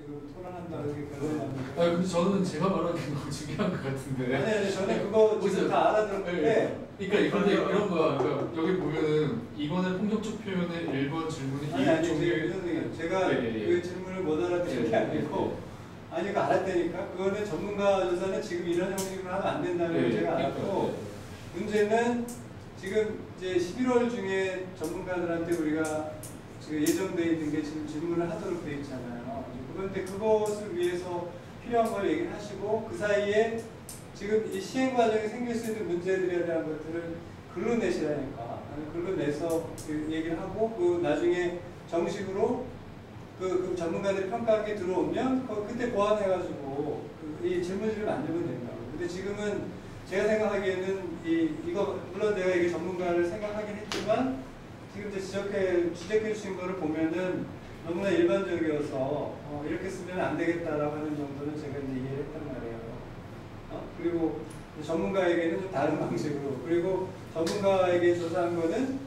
지금 토론한다는 게 결론이 아 근데 저는 제가 말하는 게 너무 중요한 것 같은데. 아니 저는 그거 지금 다 알아들었는데. 그러니까 이건데 이런 거야. 그러니까 여기 보면은 이번에 폭력적 표현의 1번 질문이 아니 선생님 제가 그 질문을 못 알아듣는 게 아니고 아니 그거 알았다니까. 그거는 전문가 조사는 지금 이런 형식으로 하면 안 된다는 걸 제가 알았고 문제는 지금 이제 11월 중에 전문가들한테 우리가 지금 예정되어 있는 게 지금 질문을 하도록 되어 있잖아요. 그런데 그것을 위해서 필요한 걸 얘기를 하시고 그 사이에 지금 이 시행 과정에 생길 수 있는 문제들에 대한 것들을 글로 내시라니까. 글로 내서 그 얘기를 하고 그 나중에 정식으로 그 전문가들이 평가하는 게 들어오면 그때 보완해가지고 이 질문지를 만들면 된다고. 근데 지금은 제가 생각하기에는 이거 물론 내가 이게 전문가를 생각하긴 했지만 지금 이제 지적해 주신 거를 보면은 너무나 일반적이어서 이렇게 쓰면 안 되겠다라고 하는 정도는 제가 이제 이해를 했단 말이에요. 그리고 전문가에게는 좀 다른 방식으로 그리고 전문가에게 조사한 거는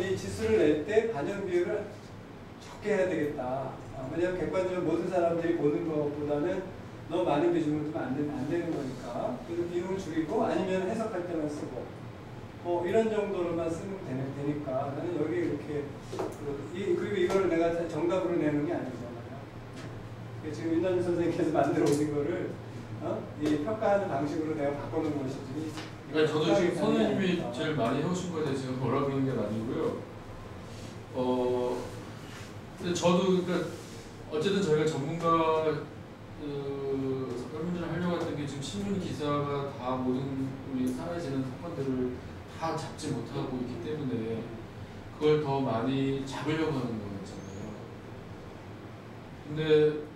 이 지수를 낼 때 반영 비율을 적게 해야 되겠다. 왜냐하면 객관적으로 모든 사람들이 보는 것보다는 너무 많은 비중을 두면 안 되는 거니까. 그래서 비용을 줄이고 아니면 해석할 때만 쓰고 이런 정도로만 쓰면 되니까 나는 여기 이렇게 그리고 이걸 내가 정답으로 내는 게 아니잖아요. 지금 윤남준 선생님께서 만들어 오신 거를 이 평가하는 방식으로 내가 바꿔놓은 것이지. 그러니까 저도 지금 선생님이 제일 많이 해오신 거에 대해서 뭐라고 하는 게 아니고요. 근데 저도 그러니까 어쨌든 저희가 전문가 설문지를 하려고 했던 게 지금 신문 기사가 다 모든 우리 사라지는 사건들을 다 잡지 못하고 있기 때문에 그걸 더 많이 잡으려고 하는 거였잖아요. 근데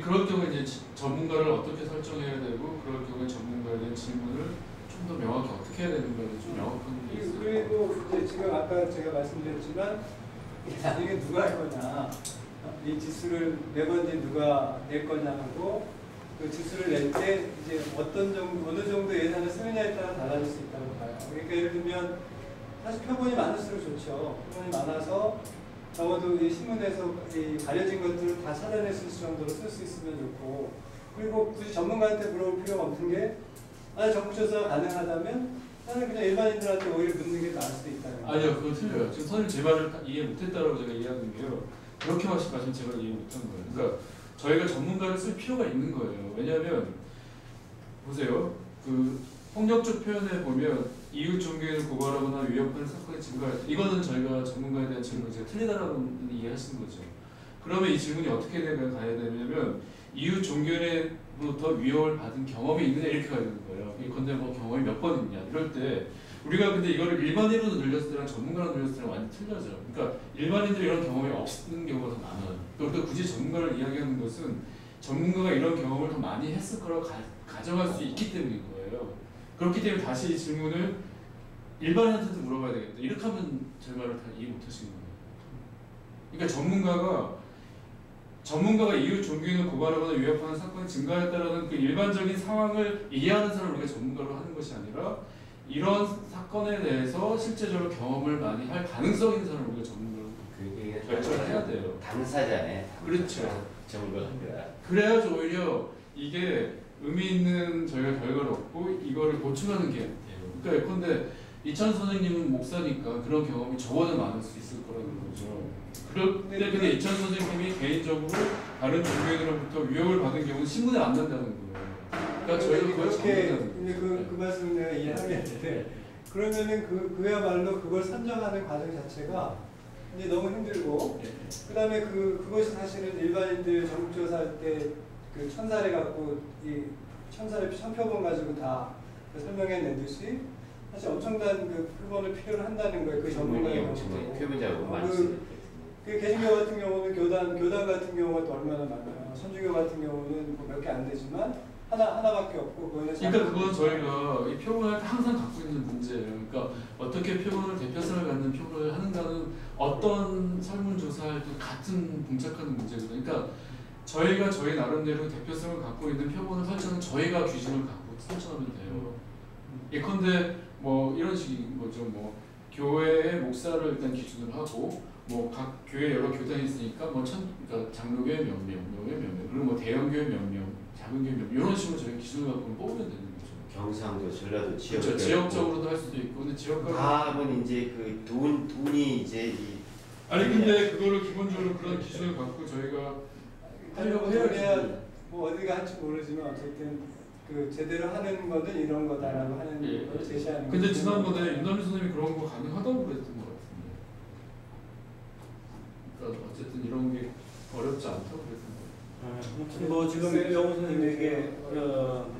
그럴 경우에 이제 전문가를 어떻게 설정해야 되고 그럴 경우에 전문가에 대한 질문을 좀 더 명확히 어떻게 해야 되는가를 좀 명확한 게 있어요. 그리고 이제 지금 아까 제가 말씀드렸지만 나중에 누가 할 거냐 이 지수를 매번째 누가 낼 거냐 하고 그 지수를 낼 때 이제 어느 정도 예산을 쓰느냐에 따라 달라질 수 있다고 봐요. 그러니까 예를 들면 사실 표본이 많을수록 좋죠. 표본이 많아서 적어도 이 신문에서 이 가려진 것들을 다 찾아낼 수 있을 정도로 쓸 수 있으면 좋고 그리고 굳이 전문가한테 물어볼 필요가 없는 게 전국조사가 가능하다면 나는 그냥 일반인들한테 오히려 묻는 게 나을 수도 있다는 거예요. 아니요, 그거 틀려요. 지금 선생님 제 말을 이해 못했다라고 제가 이해하는 게요. 그렇게 말씀하시면 제가 이해 못한 거예요. 그러니까 저희가 전문가를 쓸 필요가 있는 거예요. 왜냐하면 보세요. 그 폭력적 표현에 보면 이웃 종교인을 고발하거나 위협하는 사건이 증가할 때 이거는 저희가 전문가에 대한 질문을 제가 틀리다라고 이해하시는 거죠. 그러면 이 질문이 어떻게 가야 되냐면 이웃 종교인으로부터 위협을 받은 경험이 있느냐 이렇게 가야 되는 거예요. 근데 뭐 경험이 몇 번 있냐 이럴 때 우리가 근데 이거를 일반인으로 늘렸을 때랑 전문가로 늘렸을 때랑 완전 틀려져. 그러니까 일반인들이 이런 경험이 없는 경우가 더 많아요. 그러니까 굳이 전문가를 이야기하는 것은 전문가가 이런 경험을 더 많이 했을 거라고 가정할 수 있기 때문인 거예요. 그렇기 때문에 다시 이 질문을 일반인한테도 물어봐야 되겠다. 이렇게 하면 제 말을 다 이해 못 하시는 거예요. 그러니까 전문가가 이웃 종교인을 고발하거나 위협하는 사건이 증가했다라는 그 일반적인 상황을 이해하는 사람을 우리가 전문가로 하는 것이 아니라 이런 사건에 대해서 실제적으로 경험을 많이 할 가능성 있는 사람을 우리가 전문가로 결정을 해야 돼요. 당사자네. 그렇죠. 전문가가 합니다. 그래야지 오히려 이게 의미 있는 저희가 결과를 얻고 이거를 보충하는 게 돼요. 그러니까 예컨대 이찬 선생님은 목사니까 그런 경험이 저보다 많을 수 있을 거라는 거죠. 근데 이찬 선생님이 개인적으로 다른 종교인으로부터 위협을 받은 경우는 신문에 안 난다는 거예요. 그러니까 저희가 그렇게 근데 그 말씀 내가 이해하겠는데 그러면은 그야말로 그걸 선정하는 과정 자체가 이제 너무 힘들고 그다음에 그것이 사실은 일반인들 전국조사할 때 그 1000사례 갖고 이 1000표본 가지고 다 설명해내듯이 사실 엄청난 그 표본을 필요로 한다는 거예요. 그 전문가의 경우도. 표본자고 많지. 그 개신교 같은 경우는 교단 같은 경우가 또 얼마나 많아요. 선주교 같은 경우는 뭐 몇 개 안 되지만 하나밖에 없고 그러니까 그건 저희가 이 표본을 항상 갖고 있는 문제예요. 그러니까 어떻게 표본을 대표성을 갖는 표본을 하는가는 어떤 설문조사할 때 같은 봉착하는 문제거든요. 그러니까 저희가 저희 나름대로 대표성을 갖고 있는 표본을 설정은 저희가 기준을 갖고 설정하면 돼요. 예컨대 뭐 이런 식인 거죠. 뭐 교회의 목사를 일단 기준으로 하고 뭐 각 교회 여러 교단이 있으니까 뭐 그러니까 장로교회 몇 명, 교회 몇 명, 그리고 뭐 대형교회 몇 명, 작은 교회 몇 명 이런 식으로 저희 기준을 갖고 뽑으면 되는 거죠. 경상도, 전라도 지역 그렇죠. 지역적으로도 할 수도 있고, 근데 지역별 다 하면 이제 그 돈이 이제 아니 근데 그거를 기본적으로 그런 기준을 갖고 저희가 하려고 해야지. 뭐 어디가 할지 모르지만 어쨌든 그 제대로 하는 거는 이런 거다라고 하는 걸 제시하는. 근데 지난번에 윤남희 선생님이 그런 거 가능하다고 그랬던 것 같은데. 그러니까 어쨌든 이런 게 어렵지 않다고 그랬던 거. 아무튼 뭐 지금 영호 선생님에게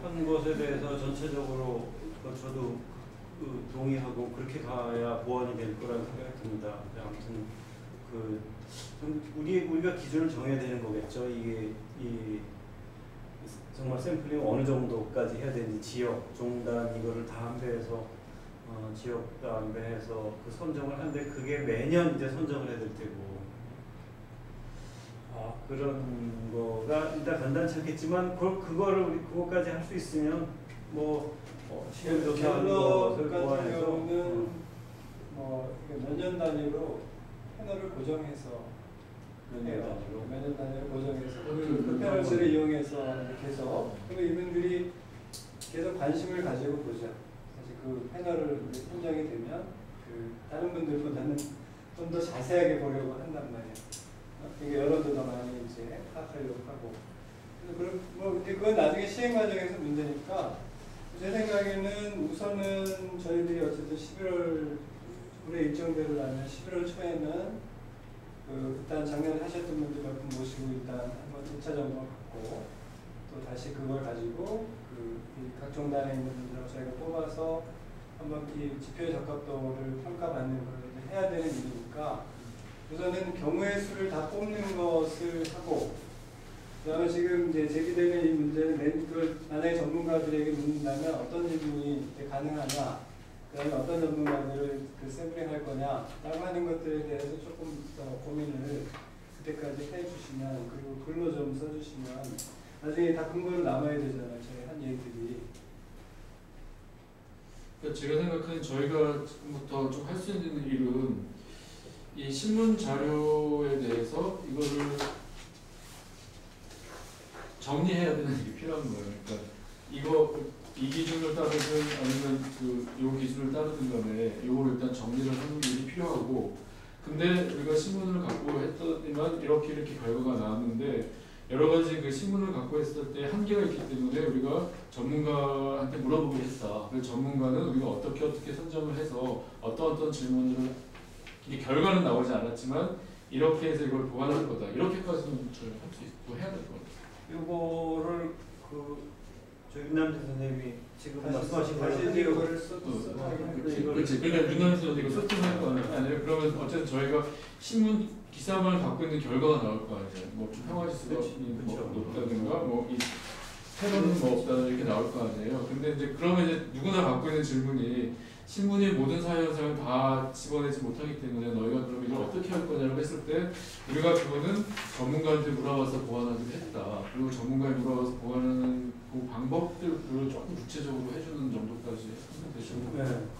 한 것에 대해서 전체적으로 저도 동의하고 그렇게 가야 보완이 될 거라는 생각이 듭니다. 아무튼 우리가 기준을 정해야 되는 거겠죠. 이게 정말 샘플링 어느 정도까지 해야 되는지 지역, 종단 이거를 다 안배해서 지역 다 안배해서 그 선정을 하는데 그게 매년 이제 선정을 해야 될 테고 그런 거가 일단 간단치 않겠지만 그거까지 할 수 있으면 뭐 시행조사하는 것을 같은 경우는 뭐 몇 년 단위로 패널을 고정해서 몇 년 단위로 고정해서 그 패널들을 이용해서 이렇게 해서 그리고 이분들이 계속 관심을 가지고 보자. 사실 그 패널을 선정이 되면 그 다른 분들보다는 좀 더 자세하게 보려고 한단 말이에요. 이게 여론도 더 많이 이제 파악하려고 하고. 그래서 뭐 그건 나중에 시행 과정에서 문제니까 제 생각에는 우선은 저희들이 어쨌든 11월 올해 일정대로라면 11월 초에는 일단 작년에 하셨던 분들 몇 분 모시고 일단 한번 1차 점검을 받고 또 다시 그걸 가지고 각 종단에 있는 분들하고 저희가 뽑아서 한번 이 지표의 적합도를 평가받는 걸 해야 되는 일이니까 우선은 경우의 수를 다 뽑는 것을 하고 그다음에 지금 이제 제기되는 이 문제는 그걸 만약에 전문가들에게 묻는다면 어떤 질문이 가능하냐, 그다음에 어떤 전문가들을 샘플링할 거냐라고 하는 것들에 대해서 조금 더 고민을 그때까지 해주시면 그리고 글로 좀 써주시면 나중에 다 근거로 남아야 되잖아요. 저희 한 얘기들이. 그러니까 제가 생각하는 저희가 지금부터 좀 할 수 있는 일은 이 신문 자료에 대해서 이거를 정리해야 되는 일이 필요한 거예요. 그러니까 이 기준을 따르든 아니면 요 기준을 따르든 간에 이걸 일단 정리를 하는 일이 필요하고, 근데 우리가 신문을 갖고 했더니만 이렇게 결과가 나왔는데 여러 가지 그 신문을 갖고 했을 때 한계가 있기 때문에 우리가 전문가한테 물어보기로 했다. 그래서 전문가는 우리가 어떻게 선정을 해서 어떤 질문들을 이 결과는 나오지 않았지만 이렇게 해서 이걸 보완할 거다. 이렇게까지는 저희가 할 수 있고 해야 될 것 같아요. 요거를 저희 윤남진 선생님이 지금 말씀하신 다시 이거를 그렇지. 그러니까 윤남진 선생님이 소통할 거 아니에요. 그러면 어쨌든 저희가 신문 기사만 갖고 있는 결과가 나올 거 아니에요. 뭐 평화지수가 높다든가 뭐 이 테러는 뭐 없다든가 이렇게 나올 거 아니에요. 근데 이제 그러면 이제 누구나 갖고 있는 질문이 신문이 모든 사회 현상을 다 집어내지 못하기 때문에 너희가 그럼 이걸 어떻게 할 거냐고 했을 때 우리가 그거는 전문가한테 물어봐서 보완하기로 했다. 그리고 전문가에 물어봐서 보완하는 그 방법들을 조금 구체적으로 해주는 정도까지 하면 되죠. 네, 그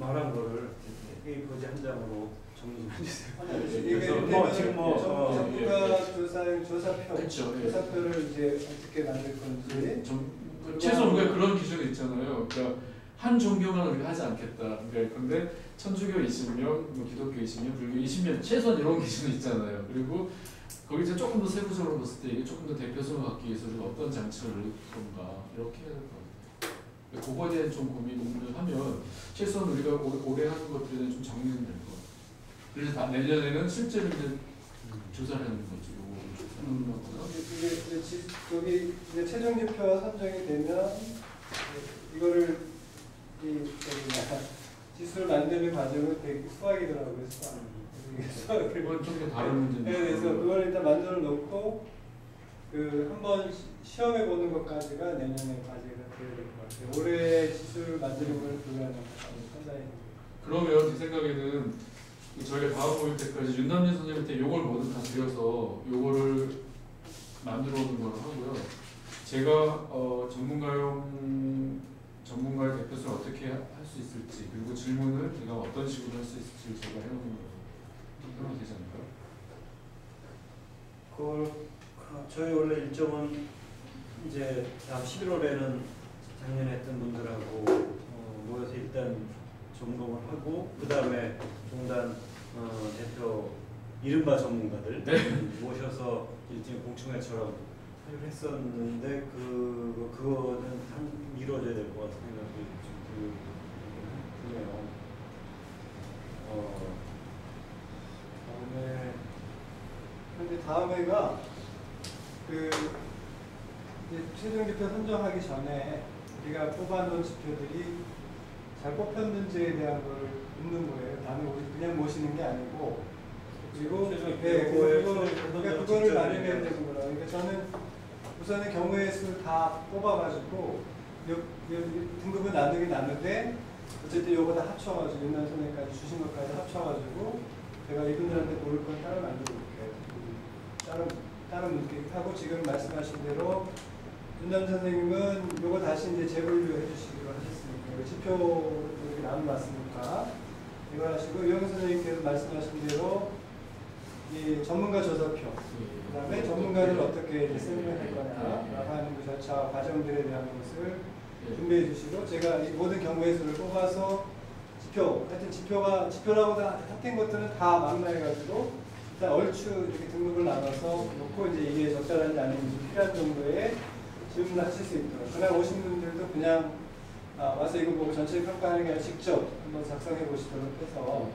말한 거를 A4지 한 장으로 정리 좀 해주세요. 이게 지금 전문가 조사표, 그쵸, 조사표를 이제 어떻게 만들 건지. 최소 우리가 그런 기준이 있잖아요. 그러니까 한 종교만 우리가 하지 않겠다. 그러니까 근데 천주교 20명, 뭐 기독교 20명, 불교 20명 최소한 이런 기준이 있잖아요. 그리고 거기서 조금 더 세부적으로 봤을 때 이게 조금 더 대표성을 갖기 위해서 우리가 어떤 장치를 넣을 건가 이렇게 해야 될 것 같아요. 그거에 대한 좀 고민을 하면 최소한 우리가 올해 하는 것들에 대한 좀 정리는 될 것 같아요. 그래서 내년에는 실제로 이제 조사를 하는 거죠. 여기 이제 최종 지표가 선정이 되면 이거를 지수를 만드는 과정은 되게 수학이더라고요. 수학을 이건 좀 더 다른 문제인데. 네, 그래서 그걸 일단 만들어 놓고 한번 시험해 보는 것까지가 내년에 과제가 되어야 될 것 같아요. 올해 지수를 만드는 걸 불가능한 판단이. 그러면 제 생각에는 저희가 다음 모임 때까지 윤남진 선생님한테 요걸 뭐든 다 드려서 요거를 만들어 오는 걸 하고요. 제가 전문가의 대표성을 어떻게 할 수 있을지, 그리고 질문을 제가 어떤 식으로 할 수 있을지 제가 해보는 거죠. 그러면 되지 않을까요? 저희 원래 일정은 이제 다음 11월에는 작년에 했던 분들하고 모여서 일단 점검을 하고 그 다음에 종단 대표 이른바 전문가들 모셔서 일종의 공청회처럼 하기로 했었는데 그거는 한 이루어져야 될 것 같은 생각이 좀 드네요. 그런데 다음에가 그 이제 최종 지표 선정하기 전에 우리가 뽑아놓은 지표들이 잘 뽑혔는지에 대한 걸 묻는 거예요. 나는 우리 그냥 모시는 게 아니고 그리고 그거를 마련해야 되는 거라. 그러니까 저는 우선은 경우의 수를 다 뽑아가지고 등급은 나누긴 나는데 어쨌든 요거 다 합쳐가지고 윤난 선생님까지 주신 것까지 합쳐가지고 제가 이분들한테 고를 건 따로 만들어 볼게요. 따로 묻기하고 지금 말씀하신 대로 윤남 선생님은 요거 다시 이제 재분류 해주시기로 하셨으니까 지표 이렇게 나눠놨으니까 이걸 하시고 유영 선생님께서 말씀하신 대로 이 전문가 조사표 그 다음에 전문가를 어떻게 이제 세미나할 거냐라고 하는 그 절차 과정들에 대한 것을 준비해 주시고 제가 이 모든 경우의 수를 뽑아서 하여튼 지표라고 다 합된 것들은 다 망라해가지고 일단 얼추 이렇게 등급을 나눠서 놓고 이제 이게 적절한지 아닌지 필요한 정도의 질문을 하실 수 있도록. 그날 오신 분들도 그냥 와서 이거 보고 전체 평가하는 게 아니라 직접 한번 작성해 보시도록 해서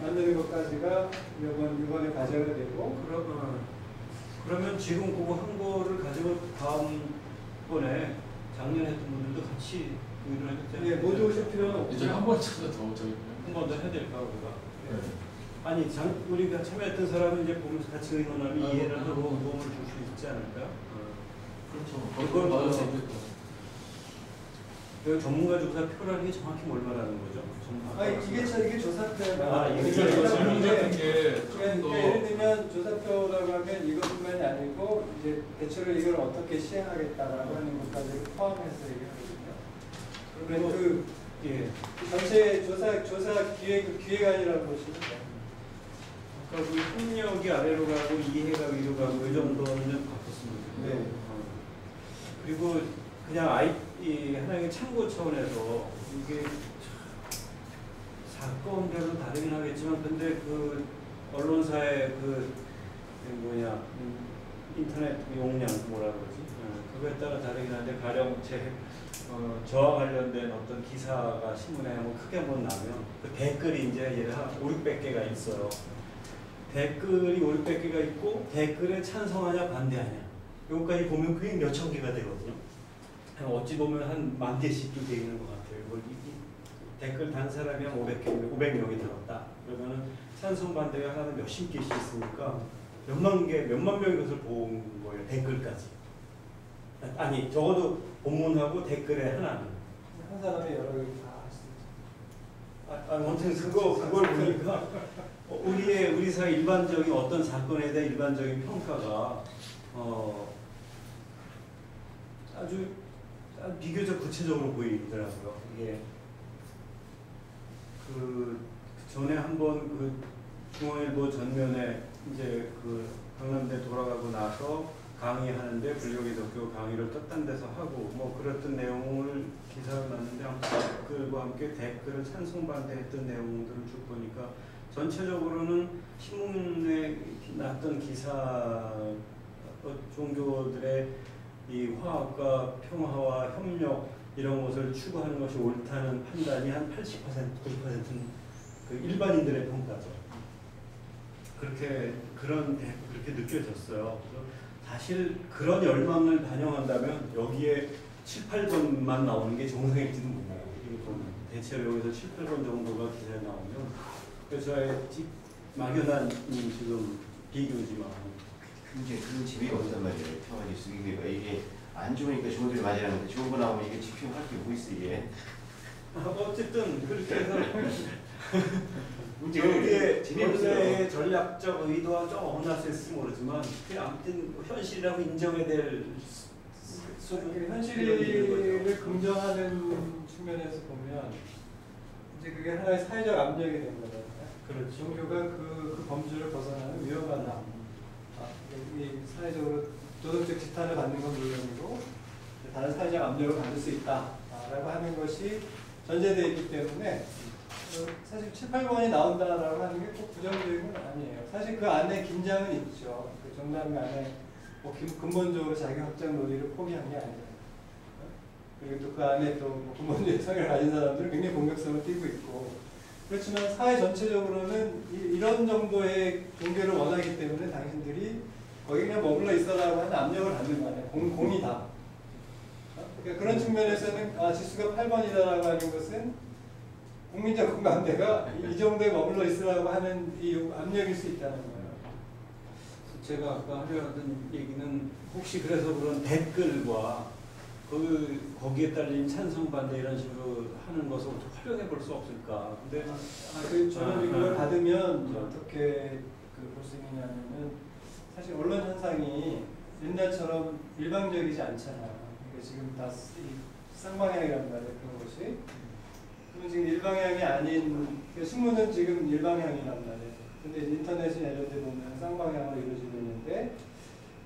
만드는 것까지가 이번에 과제가 되고. 그러면 지금 그거 한 거를 가지고 다음번에 작년에 했던 분들도 같이 의논 해줬잖아요. 예, 모두 오실 필요는 없죠. 이제 한 번 찾아 더 저희 한 번 더 해야 될까 우리가? 아니 우리가 참여했던 사람은 이제 보면서 같이 의논하면 이해를 하고 도움을 줄 수 있지 않을까요? 그렇죠. 그걸 받을 수 있겠다. 전문가 조사 표라는 게 정확히 뭘 말하는 거죠? 이게 조사표예요. 이게 질문 같은 게 조금 더 예를 들면 조사표라고 하면 이것뿐만이 아니고 이제 대체로 이걸 어떻게 시행하겠다라고 하는 것까지 포함해서 얘기하거든요. 그러면 전체 조사 기획안이라고 보시면 돼요. 아까 그 협력이 아래로 가고 이해가 위로 가고 이 정도는 바꿨습니다. 네. 그리고 그냥 하나의 참고 차원에서 이게 사건별로 다르긴 하겠지만 근데 그 언론사의 인터넷 용량 뭐라 그러지? 그거에 따라 다르긴 한데 가령 저와 관련된 어떤 기사가 신문에 한번 크게 한번 나면 그 댓글이 이제 예를 한 500~600개가 있어요. 댓글이 500~600개가 있고 댓글에 찬성하냐 반대하냐 여기까지 보면 그게 몇천 개가 되거든요. 어찌 보면 한 10,000개씩도 되어 있는 것 같아요. 댓글 단 사람이 한 500명이 들었다. 그러면은 찬성 반대가 하나는 몇십 개씩 있으니까 몇만 명이 그것을 본 거예요. 댓글까지. 아니 적어도 본문하고 댓글에 하나는. 한 사람이 여러 개 다 할 수 있죠. 아무튼 그걸 보니까 우리 사회 일반적인 어떤 사건에 대한 일반적인 평가가 아주 비교적 구체적으로 보이더라고요. 이게 전에 한번 중앙일보 전면에 이제 강남대 돌아가고 나서 강의하는데 불교기독교 강의를 떴단 데서 하고 뭐 그랬던 내용을 기사를 놨는데 댓글과 함께 댓글을 찬성 반대했던 내용들을 쭉 보니까 전체적으로는 신문에 났던 기사 종교들의 이 화합과 평화와 협력 이런 것을 추구하는 것이 옳다는 판단이 한 80%, 90%는 그 일반인들의 평가죠. 그렇게 느껴졌어요. 사실 그런 열망을 반영한다면 여기에 7~8번만 나오는 게 정상일지도 몰라요. 대체로 여기서 7~8번 정도가 기사에 나오면 그래서 저의 막연한 지금 비교지만 굉장히 그런 재미가 없단 말이에요. 평화지 쓰기가 이게 안 좋으니까 좋은 소리 많이 하는데 좋은 거 나오면 이게 집중할 게 뭐 있어 이게. 어쨌든 그렇게 해서 우리의 재미의 전략적 의도와 좀 어긋날 수 있을지 모르지만 아무튼 현실이라고 인정해야 될 현실을 긍정하는 측면에서 보면 이제 그게 하나의 사회적 압력이 된 거잖아요. 그렇죠. 종교가 그 범주를 벗어나는 위험한 이 사회적으로 도덕적 지탄을 받는 건 물론이고 다른 사회적 압력을 받을 수 있다라고 하는 것이 전제되어 있기 때문에 사실 7, 8번이 나온다라고 하는 게 꼭 부정적인 건 아니에요. 사실 그 안에 긴장은 있죠. 그 정당 안에 뭐 근본적으로 자기 확장 논리를 포기한 게 아니잖아요. 그리고 또 그 안에 또 근본적인 성향을 가진 사람들은 굉장히 공격성을 띠고 있고 그렇지만 사회 전체적으로는 이런 정도의 종교를 원하기 때문에 당신들이 거기 그냥 머물러 있어라고 하는 압력을 받는 거 아니에요. 공이다. 그러니까 그런 측면에서는 지수가 8번이다라고 하는 것은 국민적 공감대가 이 정도에 머물러 있으라고 하는 이 압력일 수 있다는 거예요. 제가 아까 하려던 얘기는 혹시 그래서 그런 댓글과 거기에 딸린 찬성 반대 이런 식으로 하는 것을 활용해 볼 수 없을까? 근데 저는 이걸 받으면 어떻게 볼 수 있느냐면은 사실 언론 현상이 옛날처럼 일방적이지 않잖아요. 그러니까 지금 다 쌍방향이란 말이에요. 그런 것이. 그러면 지금 일방향이 아닌 그러니까 신문은 지금 일방향이란 말이에요. 근데 인터넷이나 이런 데 보면 쌍방향으로 이루어지고 있는데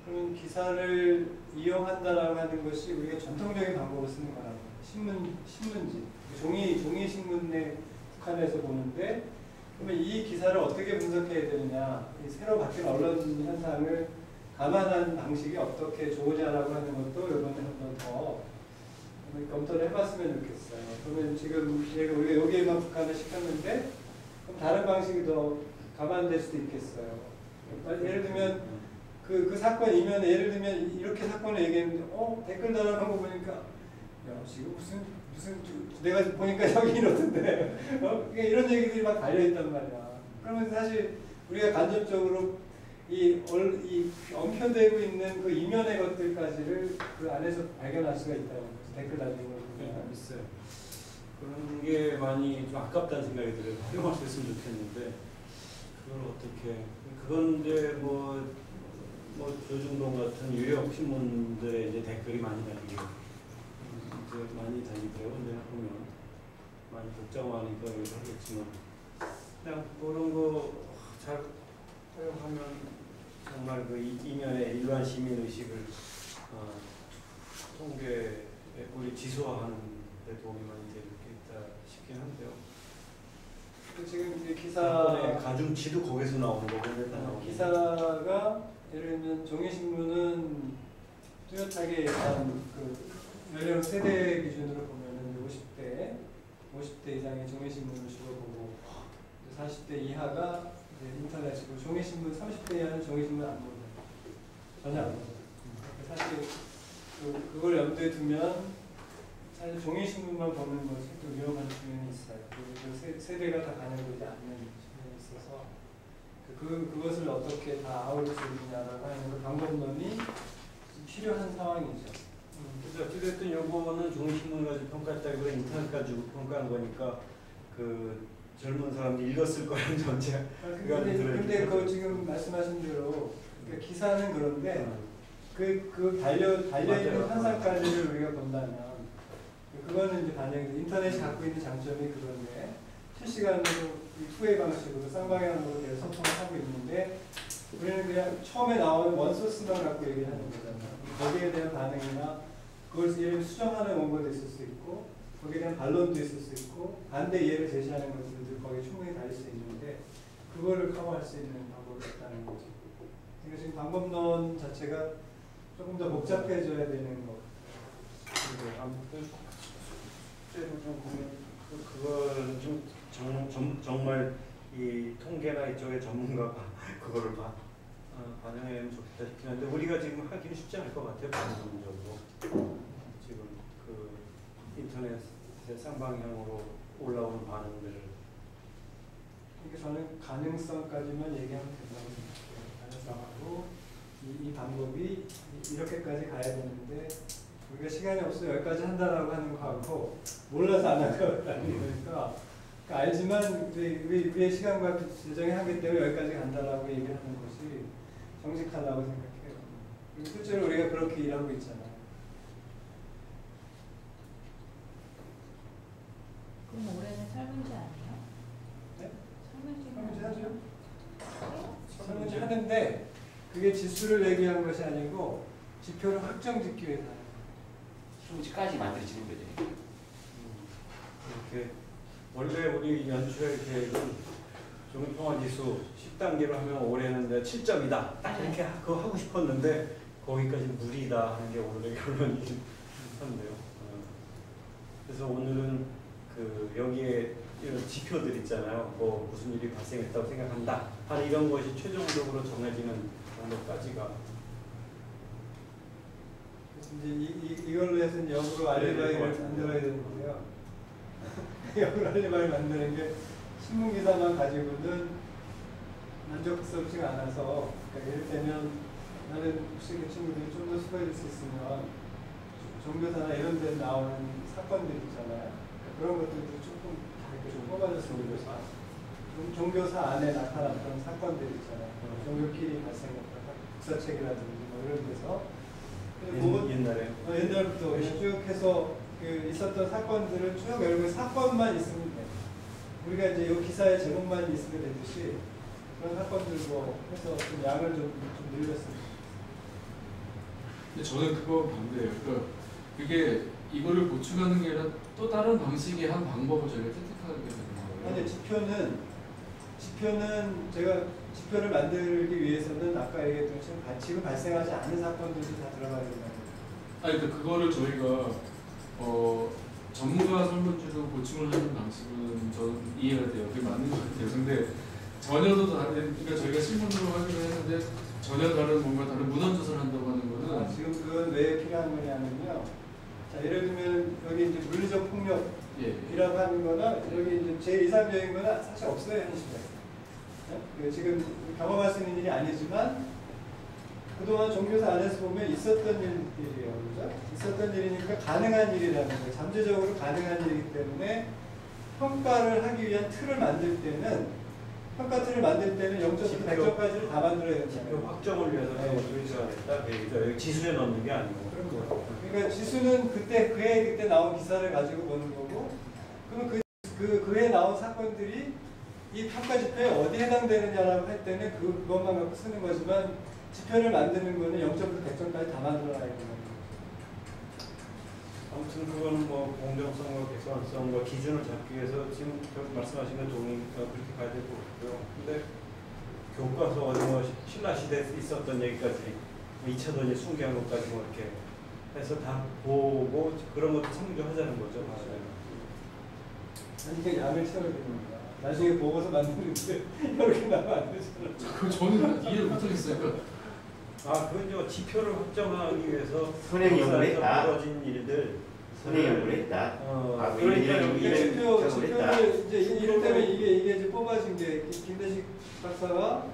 그러면 기사를 이용한다라고 하는 것이 우리가 전통적인 방법을 쓰는 거라고. 신문지. 종이 신문에 북한에서 보는데 그러면 이 기사를 어떻게 분석해야 되느냐. 이 새로 바뀐 언론 현상을 감안한 방식이 어떻게 좋으냐라고 하는 것도 이번에 한 번 더 검토를 해봤으면 좋겠어요. 그러면 지금 우리가 여기에만 북한을 시켰는데 그럼 다른 방식이 더 감안될 수도 있겠어요. 예를 들면 그 사건 이면에 예를 들면 이렇게 사건을 얘기했는데 댓글 달아놓은 거 보니까 야 지금 무슨 내가 보니까 여기 이러던데 그러니까 이런 얘기들이 막 달려있단 말이야. 그러면 사실 우리가 간접적으로 이 엉켜대고 있는 그 이면의 것들까지를 그 안에서 발견할 수가 있다는 거죠. 댓글 달리는 걸 보면 있어요. 그런 게 많이 좀 아깝다는 생각이 들어요. 활용할 수 있으면 좋겠는데 그걸 어떻게 그건 이제 뭐 조중동 같은 유력 신문들의 이제 댓글이 많이 달리고 이제 많이 달리더라고요. 이제 보면 많이 복잡하니까 여기서 하겠지만 그냥 그런 거 잘 활용하면 정말 그 이면의 일반 시민 의식을 통계에 우리 지수화하는 데 도움이 많이 될 게 있다 싶긴 한데요. 지금 이제 기사 가중치도 거기서 나오는 거거든요. 기사가 예를 들면 종이신문은 뚜렷하게 일단 그 연령 세대 기준으로 보면은 50대 이상의 종이신문을 주로 보고 40대 이하가 이제 인터넷이고 종이신문 30대 이하는 종이신문 안 보는 전혀 안 보는. 사실 그걸 염두에 두면 사실 종이신문만 보는 것이 또 위험한 측면이 있어요. 그 세대가 다 가능되지 않는 측면이 있어서 그것을 어떻게 다 아울 수 있느냐라고 하는 그 방법론이 필요한 상황이죠. 그래서 어쨌든 요거는 종이신문 가지고 평가했다기보다 인터넷 가지고 평가한 거니까 그 젊은 사람들이 읽었을 거라는 전제. 근데 그 지금 말씀하신 대로 그러니까 기사는 그런데 그 달려있는 현상까지를 우리가 본다면 그거는 이제 반영이 인터넷이 갖고 있는 장점이 그건데 실시간으로 투웨이 방식으로 쌍방향으로 소통을 하고 있는데 우리는 그냥 처음에 나오는 원소스만 갖고 얘기를 하는 거잖아요. 거기에 대한 반응이나 그걸 예를 들면 수정하는 원고도 있을 수 있고 거기에 대한 반론도 있을 수 있고 반대 이해를 제시하는 것들도 거기에 충분히 달릴 수 있는데 그거를 커버할 수 있는 방법이 있다는 거죠. 그러니까 지금 방법론 자체가 조금 더 복잡해져야 되는 거. 아무튼 실제로 좀 보면 그거는 좀 정말 이 통계나 이쪽의 전문가가 그거를 반영하면 좋겠다 싶긴 한데 우리가 지금 하기는 쉽지 않을 것 같아요. 반응적으로 지금 그 인터넷의 쌍방향으로 올라오는 반응들을 그러니까 저는 가능성까지만 얘기하면 된다고 생각해요. 가능성하고 이 방법이 이렇게까지 가야 되는데 우리가 시간이 없어 여기까지 한다라고 하는 거하고 몰라서 안 할 거 아니니까 알지만 우리의 시간과 재정의 한계 때문에 여기까지 간다라고 얘기하는 것이 정직하다고 생각해요. 실제로 우리가 그렇게 일하고 있잖아요. 그럼 올해는 설문지 아니에요? 네? 설문지는 설문지 하죠. 해요? 설문지 하는데 그게 지수를 얘기한 것이 아니고 지표를 확정짓기 위해서 하는 수치까지 만들어지는 거죠. 이렇게 원래 우리 연초의 계획은 종합평화지수 10단계로 하면 올해는 이제 7점이다. 딱 이렇게 그거 하고 싶었는데 거기까지 무리다 하는 게 오늘의 결론이긴 한데요. 그래서 오늘은 그 여기에 이런 지표들 있잖아요. 뭐 무슨 일이 발생했다고 생각한다. 하는 이런 것이 최종적으로 정해지는 정도까지가 이제 이걸로 해서 역으로 알리바이를 만들어야 되는데요. 역으로 알리바이를 만드는 게 신문기사만 가지고는 만족스럽지가 않아서, 그러니까 예를 들면 나는 혹시 그 친구들이 좀 더 수고해줄 수 있으면 종교사나 이런 데 나오는 사건들 있잖아요. 그런 것들도 조금 좀 뽑아줬으면 좋겠어요. 종교사 안에 나타났던 사건들 있잖아요. 종교끼리 발생했던 국사책이라든지 뭐 이런 데서 옛날부터 그냥 쭉 해서 그 있었던 사건들을 쭉 열고 사건만 있으면 돼. 우리가 이제 이 기사의 제목만 있으면 되듯이 그런 사건들 뭐 해서 좀 양을 좀 늘렸습니다. 근데 저는 그거 반대예요. 그러니까 그게 이거를 보충하는 게 아니라 또 다른 방식의 한 방법을 저희가 채택하게 되는 거예요. 아니 지표는 제가 지표를 만들기 위해서는 아까 얘기했던 지금 발생하지 않은 사건들도 다 들어가야 된다는 거예요. 아니 그러니까 그거를 저희가 전문가 설문지로 보충을 하는 방식은 저는 이해가 돼요. 그게 맞는 것 같아요. 근데 전혀도 다른, 그러니까 저희가 신문으로 하기로 했는데 전혀 다른 뭔가 다른 문헌 조사를 한다고 하는 거는 지금 그건 왜 필요한 거냐면요. 자, 예를 들면 여기 이제 물리적 폭력이라고 하는 거나 여기 이제 제일 이상적인 거는 사실 없어요, 현실에. 네? 지금 경험할 수 있는 일이 아니지만 그동안 종교사 안에서 보면 있었던 일이에요. 그죠? 있었던 일이니까 가능한 일이라는 거예요. 잠재적으로 가능한 일이기 때문에 평가를 하기 위한 틀을 만들 때는 평가 틀을 만들 때는 0점부터 100점까지를 다 만들어야 된다. 지표 확정을 위해서 조회수가 됐다. 여기 지수에 넣는 게 아니고. 그런 거예요. 그러니까 지수는 그때 나온 기사를 가지고 보는 거고, 그러면 그해 나온 사건들이 이 평가 지표에 어디 해당되느냐라고 할 때는 그것만 갖고 쓰는 거지만 지표를 만드는 거는 0점부터 100점까지 다 만들어야 되는 거예요. 아무튼 그거는 뭐 공정성과 객관성과 기준을 잡기 위해서 지금 말씀하신 것 그렇게 가야 될 것 같고요. 근데 교과서 어디 뭐 신라 시대에 있었던 얘기까지 2차전이 숭배한 것까지 뭐 이렇게 해서 다 보고 그런 것도 참조하자는 거죠. 아니 이게 양을 채워야 됩니다. 나중에 보고서 만드는데 이렇게 나면 안 되잖아요. 그 저는 이해를 못하겠어요. 그러니까 그건 이제 지표를 확정하기 위해서 선행연구를 했다. 벌어진 일들 선행연구를 했다. 그러니까 이런 지표를 이제 이를테면 이게 이제 뽑아진 게 김대식 박사가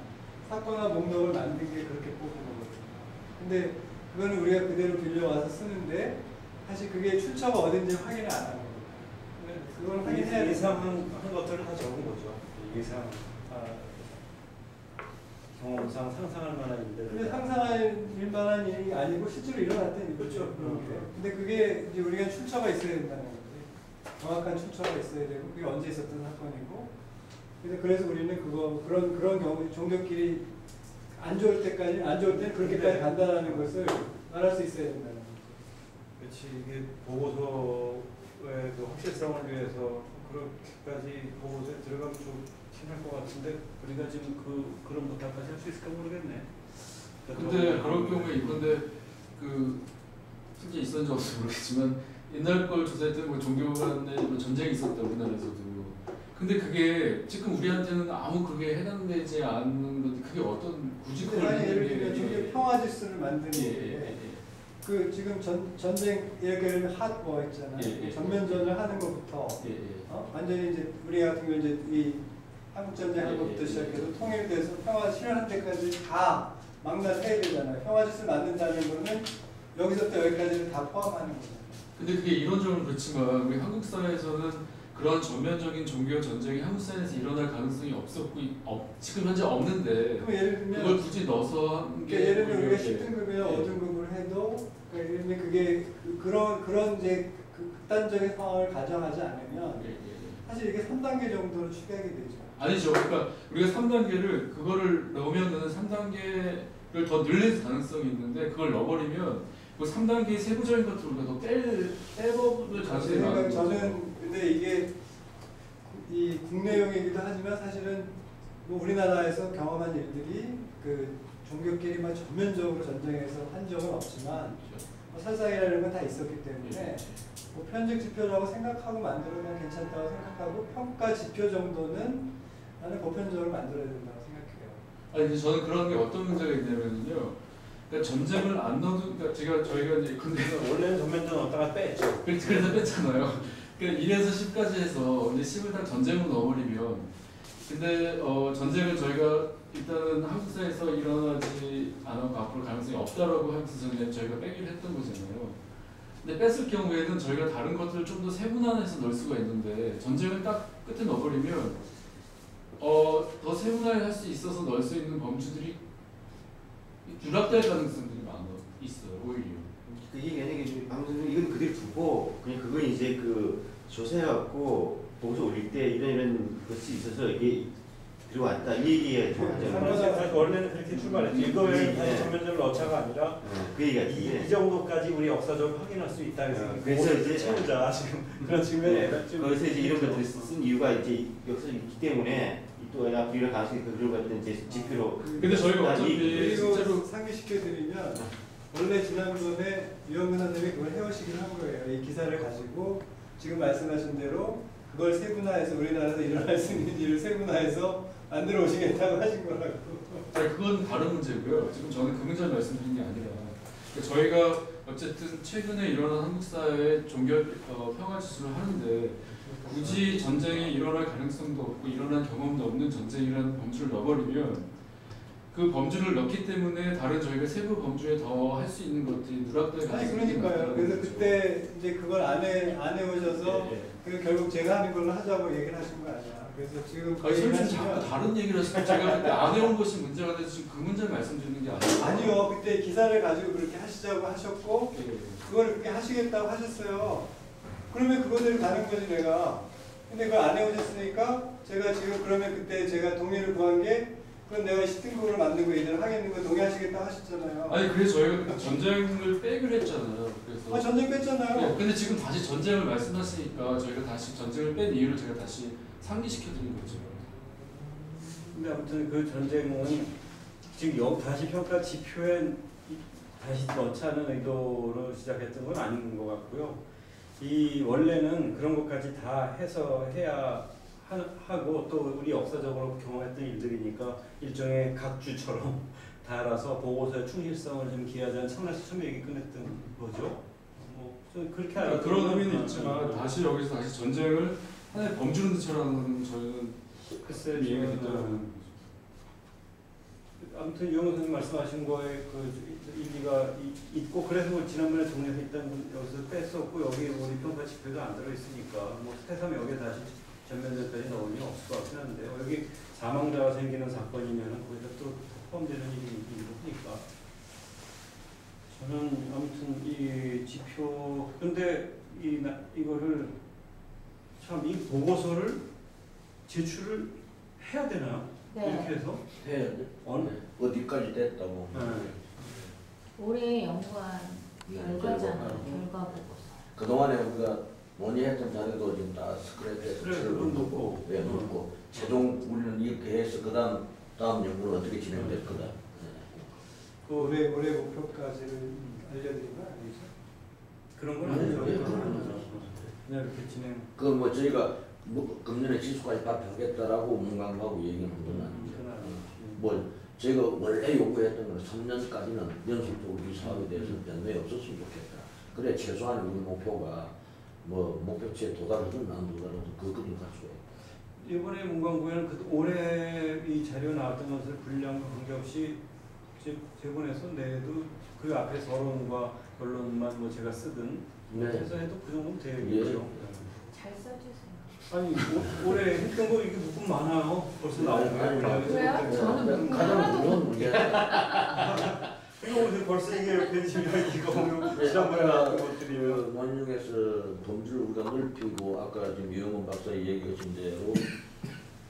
사건과 목록을 만든 게 그렇게 뽑은 거거든요. 근데 그거는 우리가 그대로 빌려와서 쓰는데 사실 그게 출처가 어딘지 확인을 안 하는 거예요. 그걸 확인해야 예상한 것들을 다 적은 거죠. 예상 경험상 상상할 만한 일들. 근데 상상할 만한 일이 아니고 실제로 일어났다는 그렇죠. 근데 그게 이제 우리가 출처가 있어야 된다는 거지. 정확한 출처가 있어야 되고 그게 언제 있었던 사건이고. 그래서 우리는 그런 경우 종교끼리 안 좋을 때는 그렇게까지 간다라는 것을 말할 수 있어야 된다는 거죠. 그렇지. 이게 보고서의 그 확실성을 위해서 그렇게까지 보고서에 들어가면 좋긴 할 것 같은데 우리가 지금 그런 부탁까지 할 수 있을까 모르겠네. 근데 그럴 경우에 이건데 실제 있었는지 없을지 모르겠지만 옛날 걸 조사할 때 뭐 종교 간에 뭐 전쟁이 있었다 우리나라에서도. 근데 그게 지금 우리한테는 아무 그게 해당되지 않는 건데 그게 어떤 굳이 아니 예를 들면 종교 평화 지수를 만드는 게 그 지금 전쟁 예를 들면 핫워 있잖아요. 전면전을 하는 것부터 완전히 이제 우리 같은 경우 이제 이 한국 전쟁 한 것부터 시작해서 통일돼서 평화 실현할 때까지 다 망라해야 되잖아요. 평화 지수를 만든다는 거는 여기서부터 여기까지를 다 포함하는 거잖아요. 근데 그게 이론적으로는 그렇지만 우리 한국 사회에서는 그런 전면적인 종교 전쟁이 한국 사회에서 일어날 가능성이 없었고 지금 현재 없는데 그럼 예를 들면 그걸 굳이 넣어서 한 게 예를 들면 우리가 10등급이나 5등급을 해도 예를 들면 그게 그런 이제 극단적인 상황을 가정하지 않으면 사실 이게 3단계 정도로 축약이 되죠. 아니죠. 그러니까 우리가 3단계를 그거를 넣으면은 3단계를 더 늘릴 가능성이 있는데 그걸 넣어버리면 그 3단계의 세부적인 것들을 우리가 더 빼버릴 가능성이 많은 거죠. 저는 근데 이게 이 국내용이기도 하지만 사실은 뭐 우리나라에서 경험한 일들이 그 종교끼리만 전면적으로 전쟁에서 한 적은 없지만 뭐 살상이라는 건 다 있었기 때문에 뭐 편적 지표라고 생각하고 만들면 괜찮다고 생각하고 평가 지표 정도는 나는 보편적으로 만들어야 된다고 생각해요. 아니 근데 저는 그런 게 어떤 문제가 있냐면요. 그러니까 전쟁을 안 넣어도 그러니까 저희가 이제 근데 원래는 전면전 넣었다가 뺐죠. 그래서 뺐잖아요. 그러니까 1에서 10까지 해서 이제 10을 다 전쟁으로 넣어버리면 근데 전쟁을 저희가 일단은 한국사에서 일어나지 않았고 앞으로 가능성이 없다라고 하면서 저희가 빼기를 했던 거잖아요. 근데 뺐을 경우에는 저희가 다른 것들을 좀 더 세분화해서 넣을 수가 있는데 전쟁을 딱 끝에 넣어버리면 더 세분화할 수 있어서 넣을 수 있는 범주들이 누락될 가능성들이 있어요. 오히려. 이게 만약에 방금 이건 그대로 두고 그냥 그건 이제 그 조사해갖고 보고서 올릴 때 이런 것이 있어서 이게 들어왔다 이 얘기가 사실 원래는 그렇게 출발했죠. 이거에 다시 전면전을 넣자가 아니라 그 얘기가 이 정도까지 우리 역사적으로 확인할 수 있다 해서 그래서 이제 채우자 지금 그런 측면에 그래서 이제 이런 것들을 쓴 이유가 이제 역사가 있기 때문에 또 앞으로 이런 가능성이 그런 것들 이제 지표로. 근데 저희가 어차피 그리고 실제로 상기시켜드리면 원래 지난번에 유영근 선생님이 그걸 해오시긴 한 거예요. 이 기사를 가지고 지금 말씀하신 대로 그걸 세분화해서 우리나라에서 일어날 수 있는 일을 세분화해서 만들어 오시겠다고 하신 거라고. 아니, 그건 다른 문제고요. 지금 저는 그 문제를 말씀드린 게 아니라 그러니까 저희가 어쨌든 최근에 일어난 한국 사회의 종교 평화 지수를 하는데 굳이 전쟁이 일어날 가능성도 없고 일어난 경험도 없는 전쟁이라는 범주를 넣어버리면 그 범주를 넣기 때문에 다른 저희가 세부 범주에 더 할 수 있는 것들이 누락될 가능성이 아니 그러니까요. 그래서 그때 이제 그걸 안 해오셔서 그 결국 제가 하는 걸로 하자고 얘기를 하신 거 아니야. 그래서 지금 아니 선생님 자꾸 다른 얘기를 하시고 제가 그때 안 해온 것이 문제가 돼서 지금 그 문제를 말씀드리는 게 아니에요. 아니요. 그때 기사를 가지고 그렇게 하시자고 하셨고 예. 그걸 그렇게 하시겠다고 하셨어요. 그러면 그거대로 가는 거지 내가. 근데 그걸 안 해오셨으니까 제가 지금 그러면 그때 제가 동의를 구한 게 그건 내가 시팅국으로 만든 거 이대로 하겠는 거 동의하시겠다고 하셨잖아요. 아니 그래서 저희가 전쟁을 빼기로 했잖아요. 그래서 전쟁 뺐잖아요. 네, 근데 지금 다시 전쟁을 말씀하시니까 저희가 다시 전쟁을 뺀 이유를 제가 다시 상기시켜드린 거죠. 근데 아무튼 그 전쟁은 지금 다시 평가 지표에 다시 넣자는 의도로 시작했던 건 아닌 것 같고요. 이 원래는 그런 것까지 다 해서 해야 하고 또 우리 역사적으로 경험했던 일들이니까 일종의 각주처럼 달아서 보고서의 충실성을 좀 기하자는 참나시 얘기 끝냈던 거죠. 좀 그렇게 그러니까 그런 의미는 있지만 다시 여기서 다시 전쟁을 하나의 범주는 듯처럼 저희는 글쎄 얘기가 됐다는 아무튼 유영 선생님 말씀하신 거에 그 일리가 있고 그래서 지난번에 정리했던 여기서 뺐었고 여기 우리 평가 지표도 안 들어 있으니까 뭐 새삼 여기에 다시 전면전까지 넣을 일은 없을 것 같긴 한데요. 여기 사망자가 생기는 사건이면은 거기다 또 포함되는 일이니까 저는 아무튼 이 지표 근데 이거를 참 이 보고서를 제출을 해야 되나요? 네. 이렇게 해서 해야 돼. 어디까지 됐다고. 올해 연구한 결과잖아요. 네. 결과 보고서. 그동안에 우리가 논의했던 자료도 지금 다 스크랩해서 그건 놓고. 예, 놓고 최종 우리는 이렇게 해서 다음 연구는 어떻게 진행될 거다. 그 올해 목표까지를 알려드린 건 아니죠? 그런 건 네, 아니죠. 네, 그런 건 그냥 이렇게 진행. 그 뭐 저희가 금년에 지수까지 발표하겠다라고 문광하고 얘기는 건 아니죠. 뭐 저희가 원래 요구했던 건 3년까지는 연속적으로 이 사업에 대해서 변동이 없었으면 좋겠다. 그래 최소한 우리 목표가 뭐 목표치에 도달하든 안 도달하든 그것까지 갈 수가 있고. 이번에 문광부에는 그 올해 이 자료 나왔던 것을 분량과 관계없이 제본해서 내도 그 앞에 서론과 결론만 뭐 제가 쓰든 해서 해도 그 정도면 되겠죠. 잘 써주세요. 아니 올해 했던 거 이게 묶음 많아요. 벌써 나오고. 그래요? 저는 가장 하나도 중요한 문제야. 이거 어디 벌써 이게 편집이야 이거 보면 지난번에 나왔던 것들이면 원흉에서 범주를 우리가 넓히고 아까 지금 유영원 박사 얘기하신 대로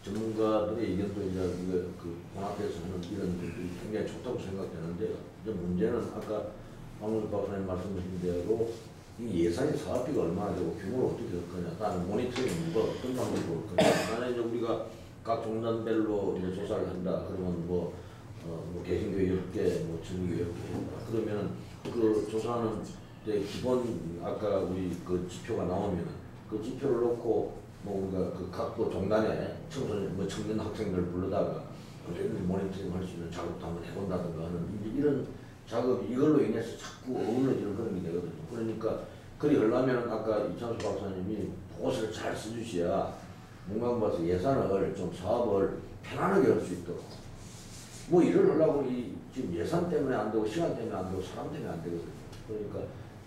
전문가들의 의견도 이제 우리가 그 혼합해서 하는 이런 것들이 굉장히 좋다고 생각되는데 이제 문제는 아까 황문수 박사님 말씀하신 대로 이 예산이 사업비가 얼마나 되고 규모를 어떻게 할 거냐, 다른 모니터링 누가 어떤 방법으로 할 거냐. 만약에 이제 우리가 각 종단별로 이제 조사를 한다. 그러면 뭐 개신교회 10개, 뭐 전교회 10개 한다. 그러면은 그 조사하는 데 기본 아까 우리 그 지표가 나오면은 그 지표를 놓고 뭐 우리가 그 각 종단에 청소년 뭐 청년 학생들 불러다가 모니터링 할 수 있는 작업도 한번 해본다든가 하는 이제 이런 작업이 이걸로 인해서 자꾸 어우러지는 그런 게 되거든요. 그러니까 그리 하려면 아까 이창수 박사님이 보고서를 잘 써주셔야 문광부에서 예산을 좀 사업을 편안하게 할 수 있도록 뭐 일을 하려고 지금 예산 때문에 안 되고 시간 때문에 안 되고 사람 때문에 안 되거든요. 그러니까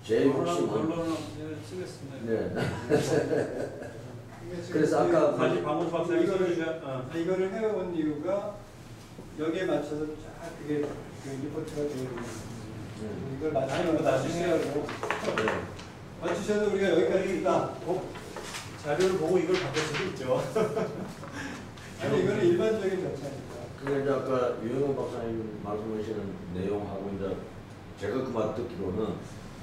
제 욕심은 결론은 쓰겠습니다. 네. 그래서 아까 다시 박문수 박사님 이거를 해온 이유가 여기에 맞춰서 쫙 그게 그 리포트가 되어 있는 이걸 맞추셔도 맞추셔도 우리가 여기까지 있다. 자료를 보고 이걸 바꿀 수도 있죠. 아니 이거는 일반적인 절차니까. 그게 이제 아까 유영원 박사님 말씀하시는 내용하고 이제 제가 그 말 듣기로는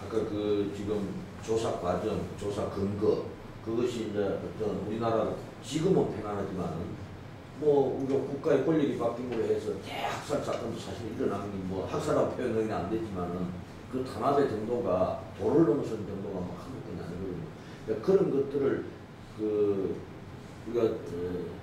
아까 그 지금 조사 과정, 조사 근거 그것이 이제 어떤 우리나라 지금은 편안하지만은 뭐 우리가 국가의 권력이 바뀐으로 해서 대학살 사건도 사실 일어나는 게 뭐 학살이라고 표현은 안 되지만은 그 탄압의 정도가 도를 넘어서는 정도가 뭐 한두 건이 아니거든요. 그러니까 그런 것들을 그 우리가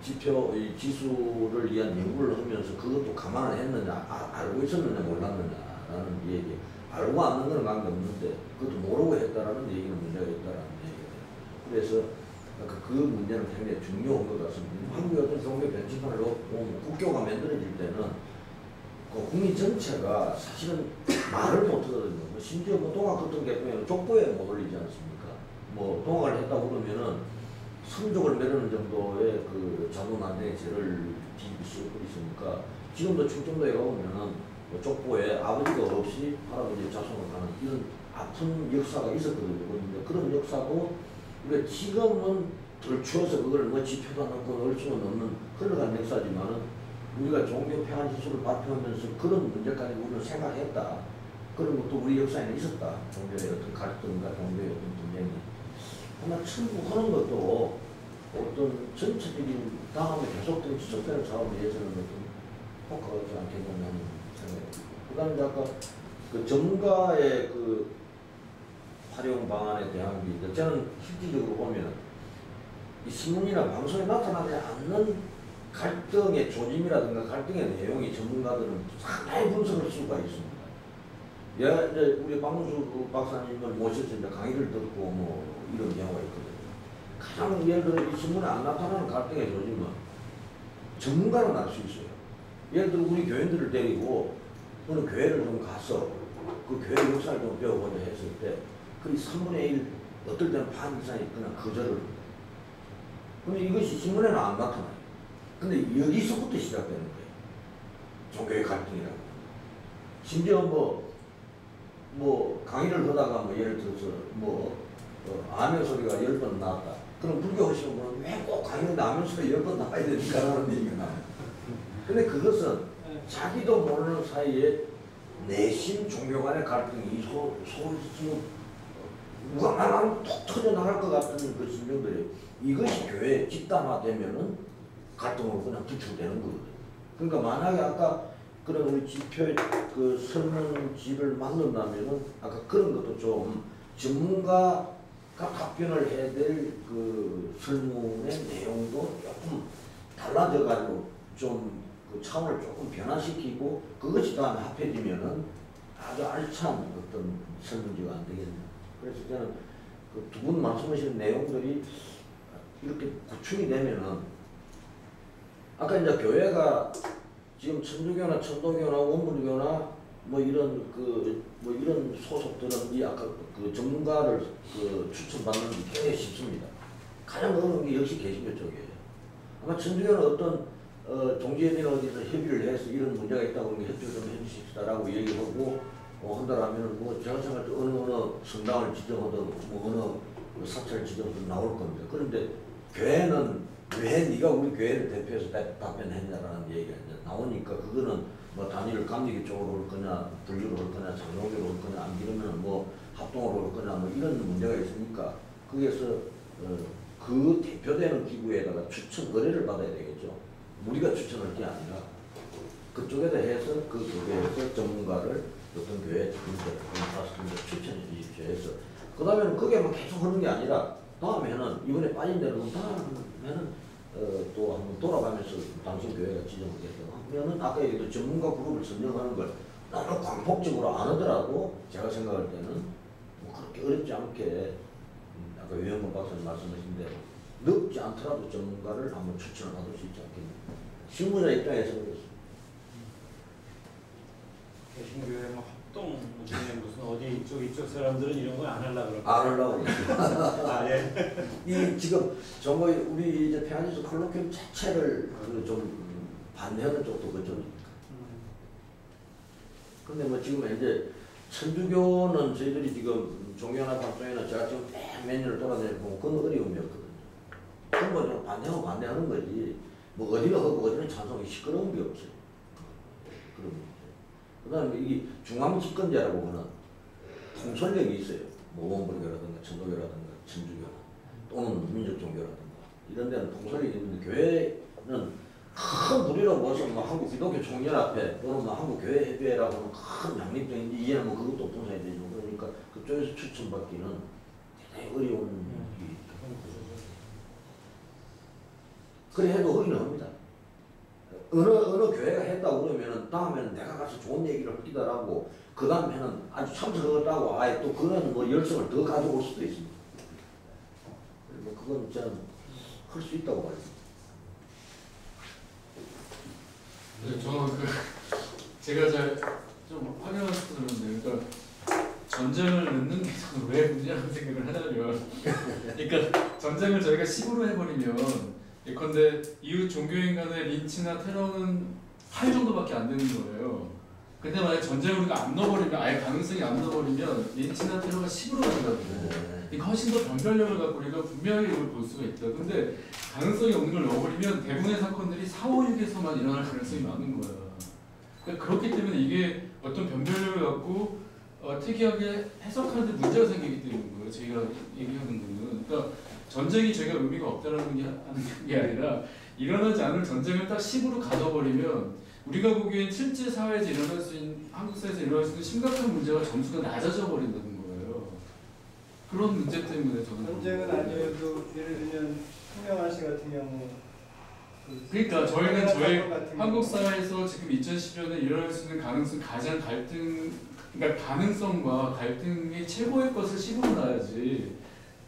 지표 이 지수를 위한 연구를 하면서 그것도 감안을 했느냐 알고 있었느냐 몰랐느냐라는 얘기. 알고 않는 건 관계없는데 그것도 모르고 했다라는 얘기는 문제가 있다라는 얘기예요. 그래서 그 문제는 굉장히 중요한 것 같습니다. 한국의 어떤 종교 변칙판을 놓고 국교가 만들어질 때는 그 국민 전체가 사실은 말을 못하거든요. 뭐 심지어 뭐 동학 같은 경우에는 족보에 못 올리지 않습니까? 뭐 동학을 했다고 그러면은 선족을 매르는 정도의 그 자동 난쟁의 죄를 뒤집을 수 있으니까 지금도 충청도에 가보면은 뭐 족보에 아버지가 없이 할아버지 자손을 가는 이런 아픈 역사가 있었거든요. 그런데 그런 역사도 우리가 지금은 덜 추워서 그걸 뭐 지표도 안 넣고 넣을 수는 없는 흘러간 역사지만은 우리가 종교 폐한 지수를 발표하면서 그런 문제까지 우리는 생각했다. 그런 것도 우리 역사에는 있었다. 종교의 어떤 갈등과 종교의 어떤 분쟁이. 하나 천국하는 것도 어떤 전체적인 다음에 계속되는 지속되는 사업에 대해서는 어떤 효과가 있지 않겠느냐 하는 생각입니다. 그 다음에 아까 그 전문가의 그 활용 방안에 대한 게 저는 실질적으로 보면 이 신문이나 방송에 나타나지 않는 갈등의 조짐이라든가 갈등의 내용이 전문가들은 상당히 분석을 수가 있습니다. 이제 우리 박문수 박사님을 모셔서 이제 강의를 듣고 뭐 이런 경우가 있거든요. 가장 예를 들어 이 신문에 안 나타나는 갈등의 조짐은 전문가는 알 수 있어요. 예를 들어 우리 교인들을 데리고 어느 교회를 좀 가서 그 교회 역사를 좀 배워보자 했을 때 그 3분의 1 어떨 때는 반 이상이 그냥 거절을. 근데 이것이 신문에는 안 나타나요. 근데 여기서부터 시작되는 거예요. 종교의 갈등이라고. 심지어 뭐 강의를 하다가 뭐 예를 들어서 아멘 소리가 10번 나왔다. 그럼 불교 하시는 분은 왜 꼭 강의를 아멘 소리 10번 나와야 되니까라는 얘기가 나와요. 근데 그것은 자기도 모르는 사이에 내심 종교 간의 갈등이 누가 말하면 톡 터져나갈 것 같은 그 심정들이 이것이 교회에 집단화되면은 갈등으로 그냥 부추되는 거거든요. 그러니까 만약에 아까 그런 우리 지표 그 설문지를 만든다면은 아까 그런 것도 좀 전문가가 답변을 해야 될 그 설문의 내용도 조금 달라져가지고 좀 그 차원을 조금 변화시키고 그것이 다음에 합해지면은 아주 알찬 어떤 설문지가 안 되겠네요. 그래서 저는 그 두 분 말씀하시는 내용들이 이렇게 구축이 되면은 아까 이제 교회가 지금 천주교나 천도교나 원불교나 뭐 이런 이런 소속들은 이 아까 그 전문가를 그 추천받는 게 굉장히 쉽습니다. 가장 어려운 게 역시 개신교 쪽이에요. 아마 천주교는 어떤 종지회의는 어디서 협의를 해서 이런 문제가 있다고 하면 협조를 좀 해주십시다라고 얘기하고 한다라면 뭐 제가 생각할 때 어느 성당을 지정하든 뭐 어느 사찰을 지정하든 나올 겁니다. 그런데 교회는 왜 네가 우리 교회를 대표해서 답변했냐라는 얘기가 이제 나오니까 그거는 뭐 단위를 감리교 쪽으로 올 거냐 분류로 올 거냐 장로교로 올 거냐 안 그러면 뭐 합동으로 올 거냐 뭐 이런 문제가 있으니까 거기에서 그 대표되는 기구에다가 추천 의뢰를 받아야 되겠죠. 우리가 추천할 게 아니라 그쪽에다 해서 그 교회에서 전문가를 어떤 교회 전문가를 추천해 주십시오 해서 그 다음에는 그게 뭐 계속 하는 게 아니라 다음에는 이번에 빠진 데는 다음에는 또 한번 돌아가면서 당신 교회가 지정하겠다 하면은 아까 얘기했던 전문가 그룹을 선정하는 걸 너무 광폭적으로 안 하더라도 제가 생각할 때는 뭐 그렇게 어렵지 않게 아까 유영건 박사님 말씀하신 대로 넓지 않더라도 전문가를 한번 추천을 받을 수 있지 않겠냐. 실무자 입장에서 그렇습니다. 개신교회 뭐 합동 무슨 어디 이쪽 사람들은 이런 거 안 하려고 그러고. 안 하려고. 아 예. 이 지금 정말 우리 이제 피아니스트 콜로퀴움 자체를 좀 반대하는 쪽도 그쪽. 근데 뭐 지금 이제 천주교는 저희들이 지금 종교나 박종이나 제가 지금 몇 년을 돌아다니고 그건 어려움이 없거든요. 그건 뭐 반대하고 반대하는 거지. 뭐 어디는 하고 어디는 찬성이 시끄러운 게 없어요. 그런 문제. 그 다음에 이게 중앙집권제라고 하는 통솔력이 있어요. 뭐 원불교라든가 천도교라든가 천주교 또는 민족종교라든가 이런 데는 통솔력이 있는데 교회는 큰 무리로 모여서 뭐 한국 기독교 총연합회 또는 뭐 한국 교회 협회라고 하는 큰 양립적인 이해는 뭐 그것도 없어야 되죠. 그러니까 그쪽에서 추천받기는 대단히 어려운 일이 있다. 그래 해도 허기는 합니다. 어느 교회가 했다고 그러면은 다음에는 내가 가서 좋은 얘기를 할 기다라고 그 다음에는 아주 참석하겠다고 아예 또 그런 뭐 열성을 더 가져올 수도 있습니다. 뭐 그건 저는 할 수 있다고 봐요. 네, 저는 제가 잘 좀 확인하고 싶었는데, 그러니까 전쟁을 넣는 게 저는 왜 문제라고 생각을 하냐면, 그러니까 전쟁을 저희가 식으로 해버리면, 예컨대 이웃 종교인 간의 린치나 테러는 할 정도밖에 안 되는 거예요. 근데 만약 전쟁을 우리가 안 넣어버리면, 아예 가능성이 안 넣어버리면 린치나 테러가 10으로 간다고요. 그러니까 훨씬 더 변별력을 갖고 우리가 분명하게 이걸 볼 수가 있다. 근데 가능성이 없는 걸 넣어버리면 대부분의 사건들이 4, 5, 6에서만 일어날 가능성이 많은 거야. 그러니까 그렇기 때문에 이게 어떤 변별력을 갖고 특이하게 해석하는데 문제가 생기기 때문인 거예요. 저희가 얘기하는 거는. 그러니까 전쟁이 저희가 의미가 없다는 게 아니라 일어나지 않을 전쟁을 딱 10으로 가져버리면 우리가 보기엔 실제 사회에서 일어날 수 있는, 한국 사회에서 일어날 수 있는 심각한 문제가 점수가 낮아져 버린다는 거예요. 그런 문제 때문에 저는 전쟁은 아니어도 예를 들면 홍명환 씨 같은 경우 그러니까 저희는 저희 한국 사회에서 지금 2010년에 일어날 수 있는 가능성 가장 그러니까 가능성과 갈등이 최고의 것을 10으로 놔야지.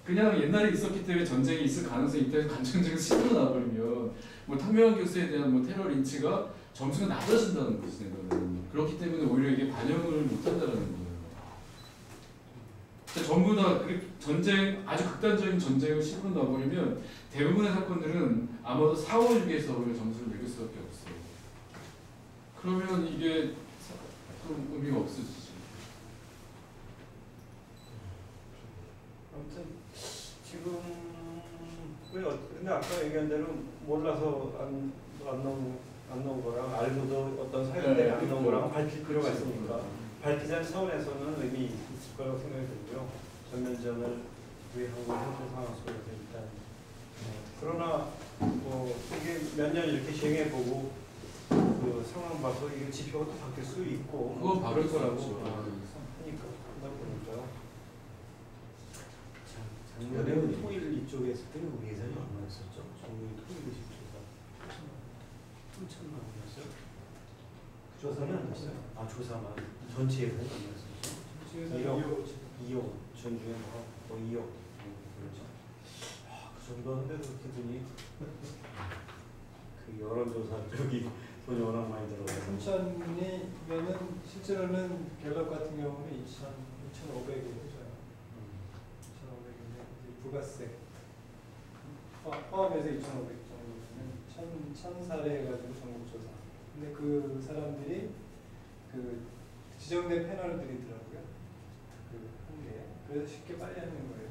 그냥 옛날에 있었기 때문에 전쟁이 있을 가능성이 있다 해서 간전쟁을 10으로 놔버리면 뭐 탕명한 교수에 대한 뭐 테러 린치가 점수가 낮아진다는 거지. 그렇기 때문에 오히려 이게 반영을 못한다는 거예요. 전부 다 전쟁, 아주 극단적인 전쟁을 10으로 놔버리면 대부분의 사건들은 아마도 4, 5, 6에서 오히려 점수를 매길 수밖에 없어요. 그러면 이게 좀 의미가 없어지죠. 아무튼 지금 근데 아까 얘기한 대로 몰라서 안 넣은 거랑 알고도 어떤 사유 때문에 안 넣은 거랑 밝힐 필요가 있으니까 밝히자는 차원에서는 의미 있을 거라고 생각이 들고요. 전면전을 위하고 현재 상황 속에서 일단 그러나 뭐 이게 몇 년 이렇게 시행해보고 그 상황 봐서 이게 지표가 또 바뀔 수 있고 그건 바뀔 거라고 거라고 하니까 그러다 보니까 작년에 통일 이쪽에 했을 때는 우리 예산이 얼마였었죠? 정부의 통일 조사 3천만 원이었어요? 조사는 안 됐어요? 아 조사만 전체 예산이 얼마였었죠? 2억 전주에 뭐 2억 그렇죠? 그 정도 하는데 그렇게 돈이 그 여론조사 쪽이 돈이 워낙 많이 들어가서 3천이면은 실제로는 갤럽 같은 경우는 2,500이에요. 2,500인데 부가세 포함해서 2,500 정도면 천 사례 해가지고 전국조사. 근데 그 사람들이 그 지정된 패널들이더라고요. 한 게. 그래서 쉽게 빨리 하는 거예요.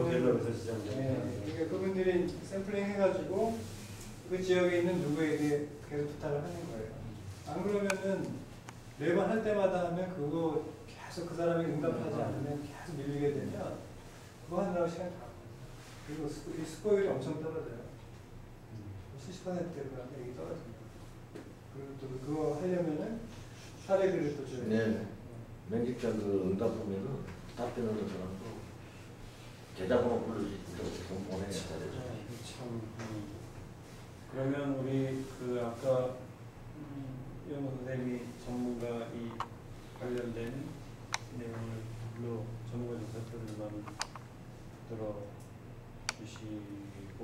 벨로에서 시작된. 네, 그러니까 그분들이 샘플링 해가지고 그 지역에 있는 누구에게 계속 부탁을 하는 거예요. 안 그러면은 매번 할 때마다 하면 그거 계속 그 사람이 응답하지 않으면 계속 밀리게 되면 그거 하느라고 시간이 다 가요. 그리고 이 스코어율이 엄청 떨어져요. 70%대로 하면 이게 떨어집니다. 그리고 또 그거 하려면은 사례들을 또 줘야 돼요. 네. 면직자 그 응답하면은 답변하는 사람도 계좌번호 불러주시고 보내야 되죠. 참. 그러면 우리 그 아까 이현호 선생님이 전문가 이 관련된 내용을 전문가 조사표를 많이 들어주시고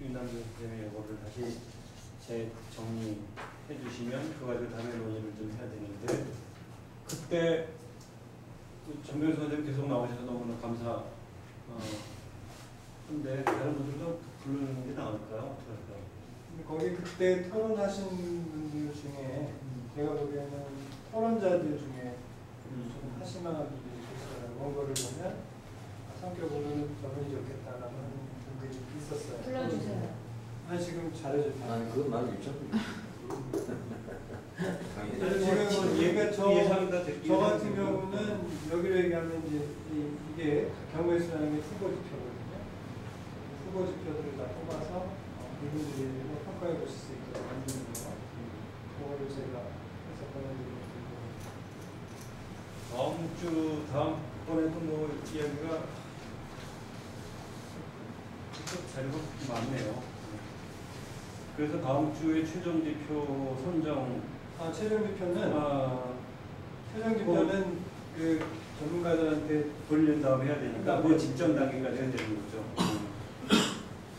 윤남준 선생님의 요거를 다시 재정리해 주시면 그거 가지고 다음에 논의를 좀 해야 되는데 그때 전병수 선생님 계속 나오셔서 너무나 감사 근데 다른 분들도 부르는 게 나을까요? 어떨까요? 근데 거기 그때 토론하신 분들 중에 제가 보기에는 토론자들 중에 좀 하시만한 분들이 계시더라고요. 원고를 보면 성격으로는 저분이 좋겠다라는 분들이 있었어요. 불러주세요. 지금 잘해줬다. 아니 그건 난 유착. 지금 얘가 예상이다. 저 같은 경우는 여기로 얘기하면 이제 이게 경우의 수라는 게 후보 지표거든요. 후보 지표들을 다 뽑아서 이분들이 평가해 보실 수 있도록 만드는 거. 그거를 제가 해서 보내드리고 다음번에도 뭐 이야기가 자료가 많네요. 그래서 다음 주에 최종 지표 선정 최종 지표는 그 전문가들한테 돌린 다음에 해야 되니까 그 직전 단계까지 해야 되는 거죠.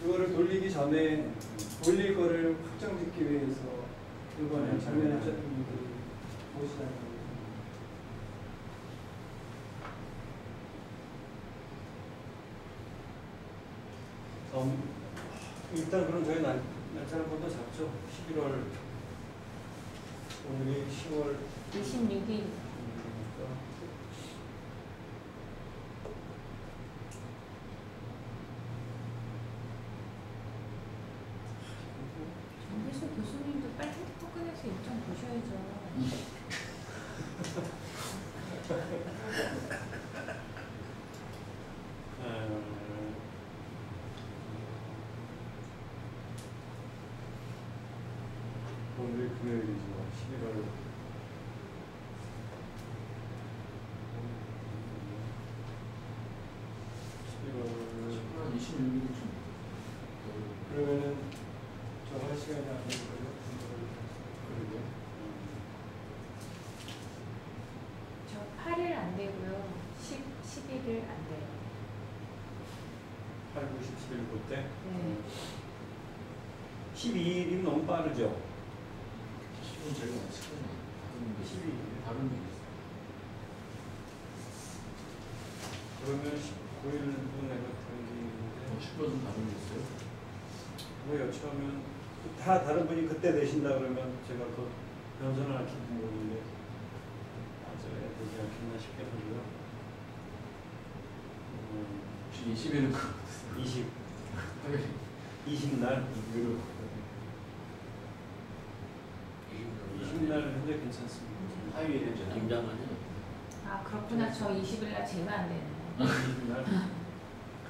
그거를 돌리기 전에 돌릴 거를 확정짓기 위해서 이번에 작년에 하셨던 분들이 오시다는 거예요. 일단 그럼 저희 날짜를 먼저 잡죠. 11월 오늘이 10월 26일. 정혜수 교수님도 빨리 핸드폰 꺼내서 일정 보셔야죠. 오늘 금요일이죠. 11월 26일쯤. 그러면은 저 할 시간이 안 되는 거예요? 그리고 저 8일 안 되고요. 11일 안 돼요. 8, 9, 10, 11 그때 네. 12일이면 너무 빠르죠. 10은 제가 시간이 12일 다른 게 있어요. 그러면 19일도 내가 당기는데 10은 좀 다른 게 있어요? 뭐 여차하면 다 다른 분이 그때 내신다 그러면 제가 그 변선을 할지 모르는데 맞아야 되지 않겠나 싶겠고요. 20일은 20 20날 20날 현재 괜찮습니다. 화요일에 저 김장하냐? 아 그렇구나. 저 20일 날 제가 안 되네. 20날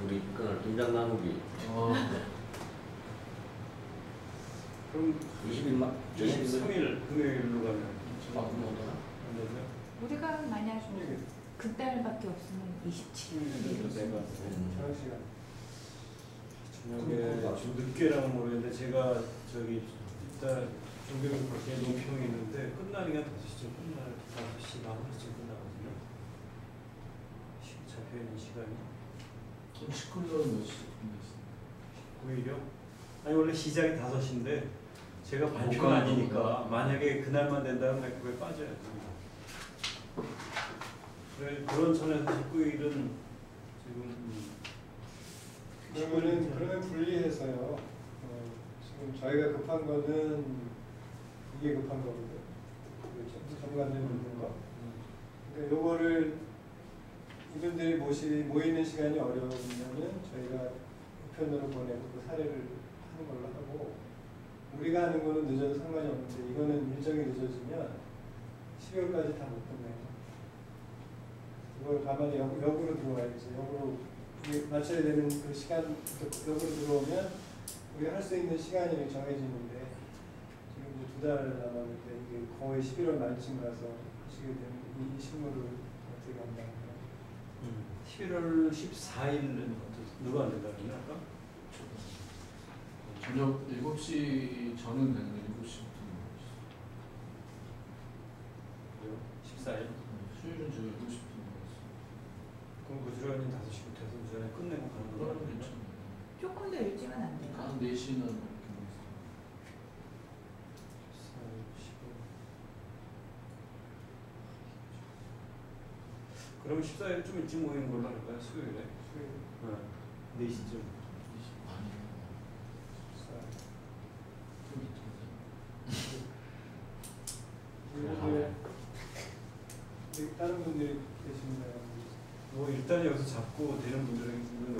우리 그날 김장 나누기. 그럼 20일만 23일 금요일로 가면 못하나? 안 되죠? 우리가 만약 그달밖에 없으면 27일. 내가 저녁 시간. 저녁에 좀 늦게라면 모르겠는데 제가 저기 이따 종교를 밖에 논평이 있는데 끝나는 게 5시쯤 끝날 5시 반 5시쯤 끝나거든요. 잡혀있는 시간이 19일날은 몇 시? 오히려 아니 원래 시작이 5시인데 제가 발표가 아니니까 만약에 그날만 된다면 내가 그거에 빠져야지. 그런 선에서 19일은 지금 그러면 분리해서요. 지금 저희가 급한 거는 이게 급한 거거든요. 그렇죠. 전문가들 묻는 거. 그러니까 요거를 이분들이 모이는 시간이 어려우면은 저희가 우편으로 보내고 그 사례를 하는 걸로 하고, 우리가 하는 거는 늦어도 상관이 없는데 이거는 일정이 늦어지면 12월까지 다 못 끝내요. 이걸 가만히 역으로 들어와야지. 역으로 맞춰야 되는 그 시간, 역으로 들어오면 우리가 할 수 있는 시간이 정해지는데, 지금 이제 2달 남았는데 이게 거의 11월 말쯤 가서 하시게 되면 이 식물을 어떻게 한다는 거예요? 11월 14일은 누가 안 된다고요? 아까? 저녁 7시 저는 되는데 7시부터 14일? 수요일은 제가 7시부터 먹었어요. 그럼 부지런히 5시부터 해서 오전에 끝내고 가는 그거는 거예요? 괜찮아요. 조금 더 일찍은 안 돼요. 한 4시나 이렇게 먹었어요. 14일, 15일. 그럼 14일 좀 일찍 모이는 걸로 할까요? 수요일에? 수요일. 4시쯤. 아니요. 좀 이틀. 그리고 다른 분들이 계십니다. 뭐 일단 여기서 잡고 되는 분들은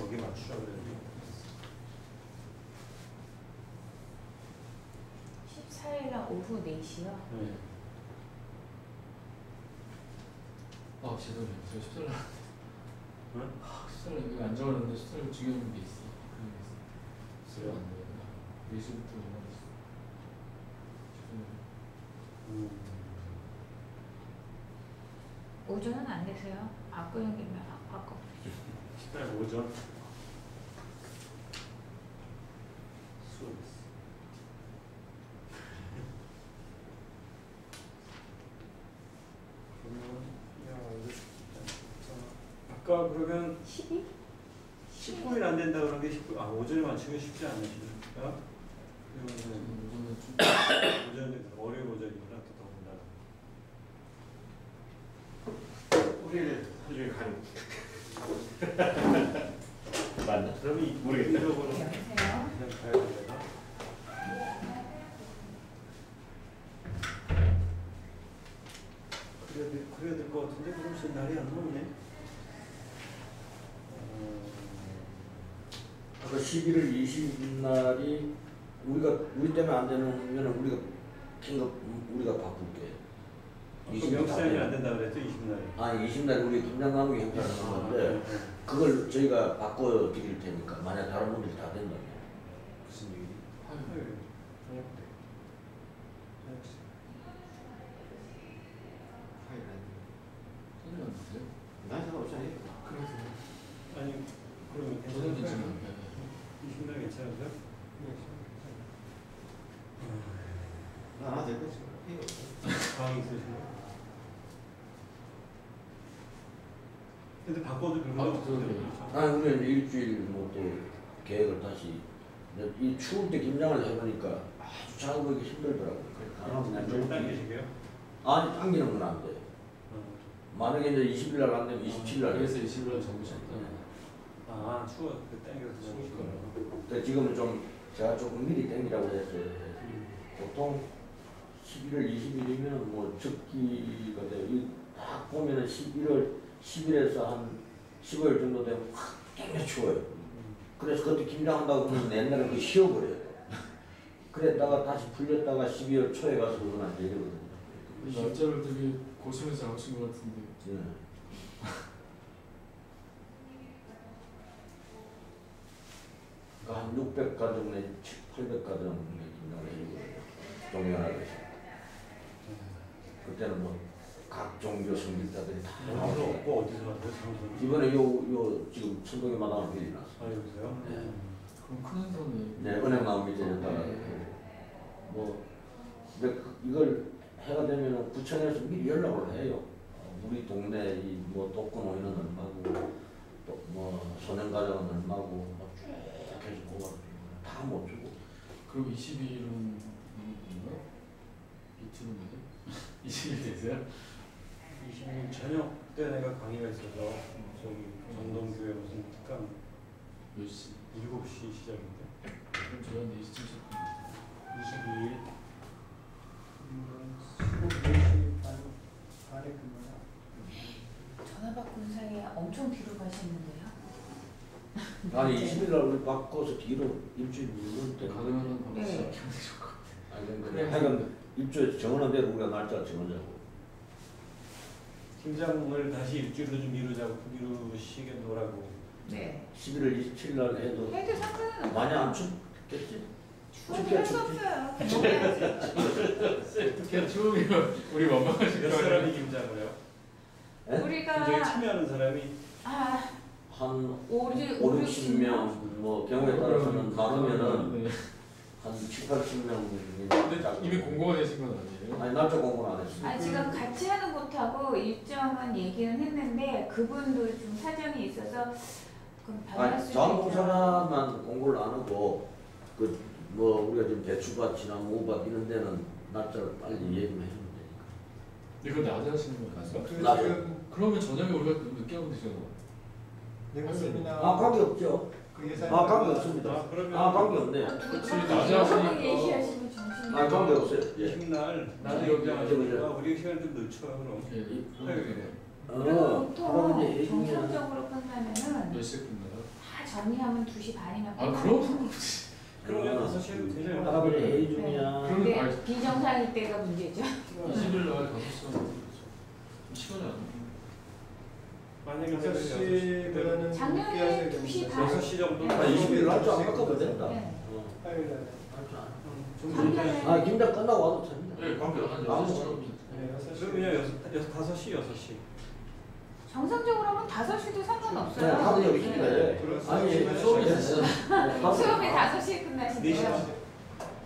여기 맞추라고 그래요. 14일날 오후 4시요? 네. 죄송해요. 제가 14일 날 응? 14일 여기 안 적었는데 14일 중요한 게 있어. 그런 게 있어. 그래요? 안 돼요. 4시부터 영화했어. 죄송해요. 오전은 안 되세요? 바꾸기면 바꿔. 14일 오전. 수고했어. 아까 그러면 12? 19일 안 된다 그런 게 19, 오전에 맞추기 쉽지 않으십니까? 오전은 좀 오전에 월요일 오전이구나 또 더군다나. 우리는 하루 종일 가는 맞나? 그럼 모르겠다. 이쪽으로 여보세요? 그냥 가야 되나? 그래야 될 것 같은데 그럼 지금 날이 안 나오네. 아까 11월 20일 날이 우리 때문에 안 되면 우리가 우리가 바꿀게. 명시장이 안 된다 그랬죠 20날에. 아니 20날 우리 김장나무기 행사를 하는 건데 그걸 저희가 바꿔 드릴 테니까 만약 다른 분들이 다 된다면. 무슨 얘기? 화요일 저녁 때. 선생님 안 드세요? 난 상관없잖아요. 그래서 아니 그러면 저는 괜찮아요. 20날 괜찮으세요? 나안 될 거지. 방이 있으신가요? 근데 바꿔도 별로 아니 우리는 일주일 뭐 또 계획을 다시 이 추울 때 김장을 해보니까 아주 작업하기 힘들더라고요. 그냥 좀 당기시게요? 아니 당기는 건 안 돼. 만약에 이제 20일 날 안 되면 27일 날. 그래서 20일 날 적으셨다. 추워 그 당겨서 추우니까. 근데 지금은 좀 제가 조금 미리 당기라고 했어요. 보통 11월 20일이면 뭐 적기가 돼요. 딱 보면은 10일에서 한 15일 정도 되면 확 굉장히 추워요. 그래서 그때 김장한다고 그러면 옛날에 그 쉬어버려요. 그랬다가 다시 풀렸다가 12월 초에 가서 그건 안 되거든요. 날짜를 되게 고심해서 잡으신 것 같은데. 네. 그러니까 한 600가정 내지 800가정 김장을 해주거든요. 동면하게. 그때는 뭐 각 종교 성직자들이 다 장소 없고 어디서 하세요? 장소는? 이번에 요 지금 천동에 마당을 빌려놨어. 여기서요? 네. 그럼 큰 행사네. 네, 은행마을 밑에 졌다가 뭐 근데 이걸 해가 되면은 구청에서 미리 연락을 해요. 우리 동네 이 뭐 독거 노인은 얼마고 또 뭐 소년가정은 얼마고 쭉 해서 고가 다 못 주고. 그럼 22일은 누구인가? 이틀인데? 20일 되세요? 20일 저녁 때 내가 강의가 있어서 저기 정동교회 무슨 특강 몇 시? 7시 시작인데. 그럼 저희 한 4시쯤 시작합니다. 22일. 4시 반에 끝나요. 전화 받고 온 사이에 엄청 뒤로 가셨는데요. 아니 20일 날 우리 바꿔서 뒤로 일주일 미루면 되는 가능하면 바로 네. 시작하는 게 좋을 것 같아요. 아니 그래. 그래 하여간 일주일 정하는 대로 우리가 날짜 정하자고. 팀장을 다시 일주일로 좀 미루시겠노라고. 네. 11월 27일 날 해도 해도 상관은 없어요. 많이 안 춥겠지? 추워도 할수 없어요. 경험해야지. 특히 추우면 우리 원망하실 몇 거예요. 사람이 김장을 해요? 예? 김장에 우리가 참여하는 사람이 아 한 5, 5, 60명 뭐 경우에 따라서는 많으면은 네. 한 7, 80명 근데 이미 공고가 되신 건 아니에요? 아니 날짜 공고는 안 했어요. 아, 지금 같이 하는 곳하고 일정은 얘기는 했는데 그분도 좀 사정이 있어서 그럼 변할 아니 수도 자원봉사만 공고를 안 하고 그 뭐 우리가 지금 대추밭이나 무밭 이런 데는 날짜를 빨리 얘기만 해주면 되니까. 이거 낮에 하시는 거 아니에요? 그 나도. 지금 그러면 저녁에 우리가 늦게 하면 되잖아. 내가 세미나 아 관계 없죠. 그 예산 아 관계 없습니다. 아, 그러면 아 관계 없네. 그치, 낮에 하시니까. 얘기하시면 정신이 아 관계 없어요. 예. 20날 낮에 네. 김장하시니까 우리 시간 좀 늦춰요 그럼. 예, 화요일에. 보통 할아버지 해주면 정상적으로 끝나면은 몇 시에 끝나요? 다 정리하면 2시 반이면 아, 끝나요. 그럼 상관없지. 그러면 5시 해도 되죠. 할아버지 네. 해주면 그럼- 근데 비정상일 때가 문제죠. 20일 날 5시간 시간이 안 나. 만약에 6시보다는 작년에 2시 반. 6시 정도. 네. 아 20일 날짜 안 바꿔도 된다. 네. 화요일 날. 날짜 안. 작년에 아 김장 끝나고 와도 됩니다. 네, 관계 한 아무 6시간. 네, 6시. 그러면 5시. 정상적으로 하면 5시도 네, 상관없어요. 하도 여기 있습니다. 예. 아니 수업이 됐어요. 수업이 5시에 끝나시네요.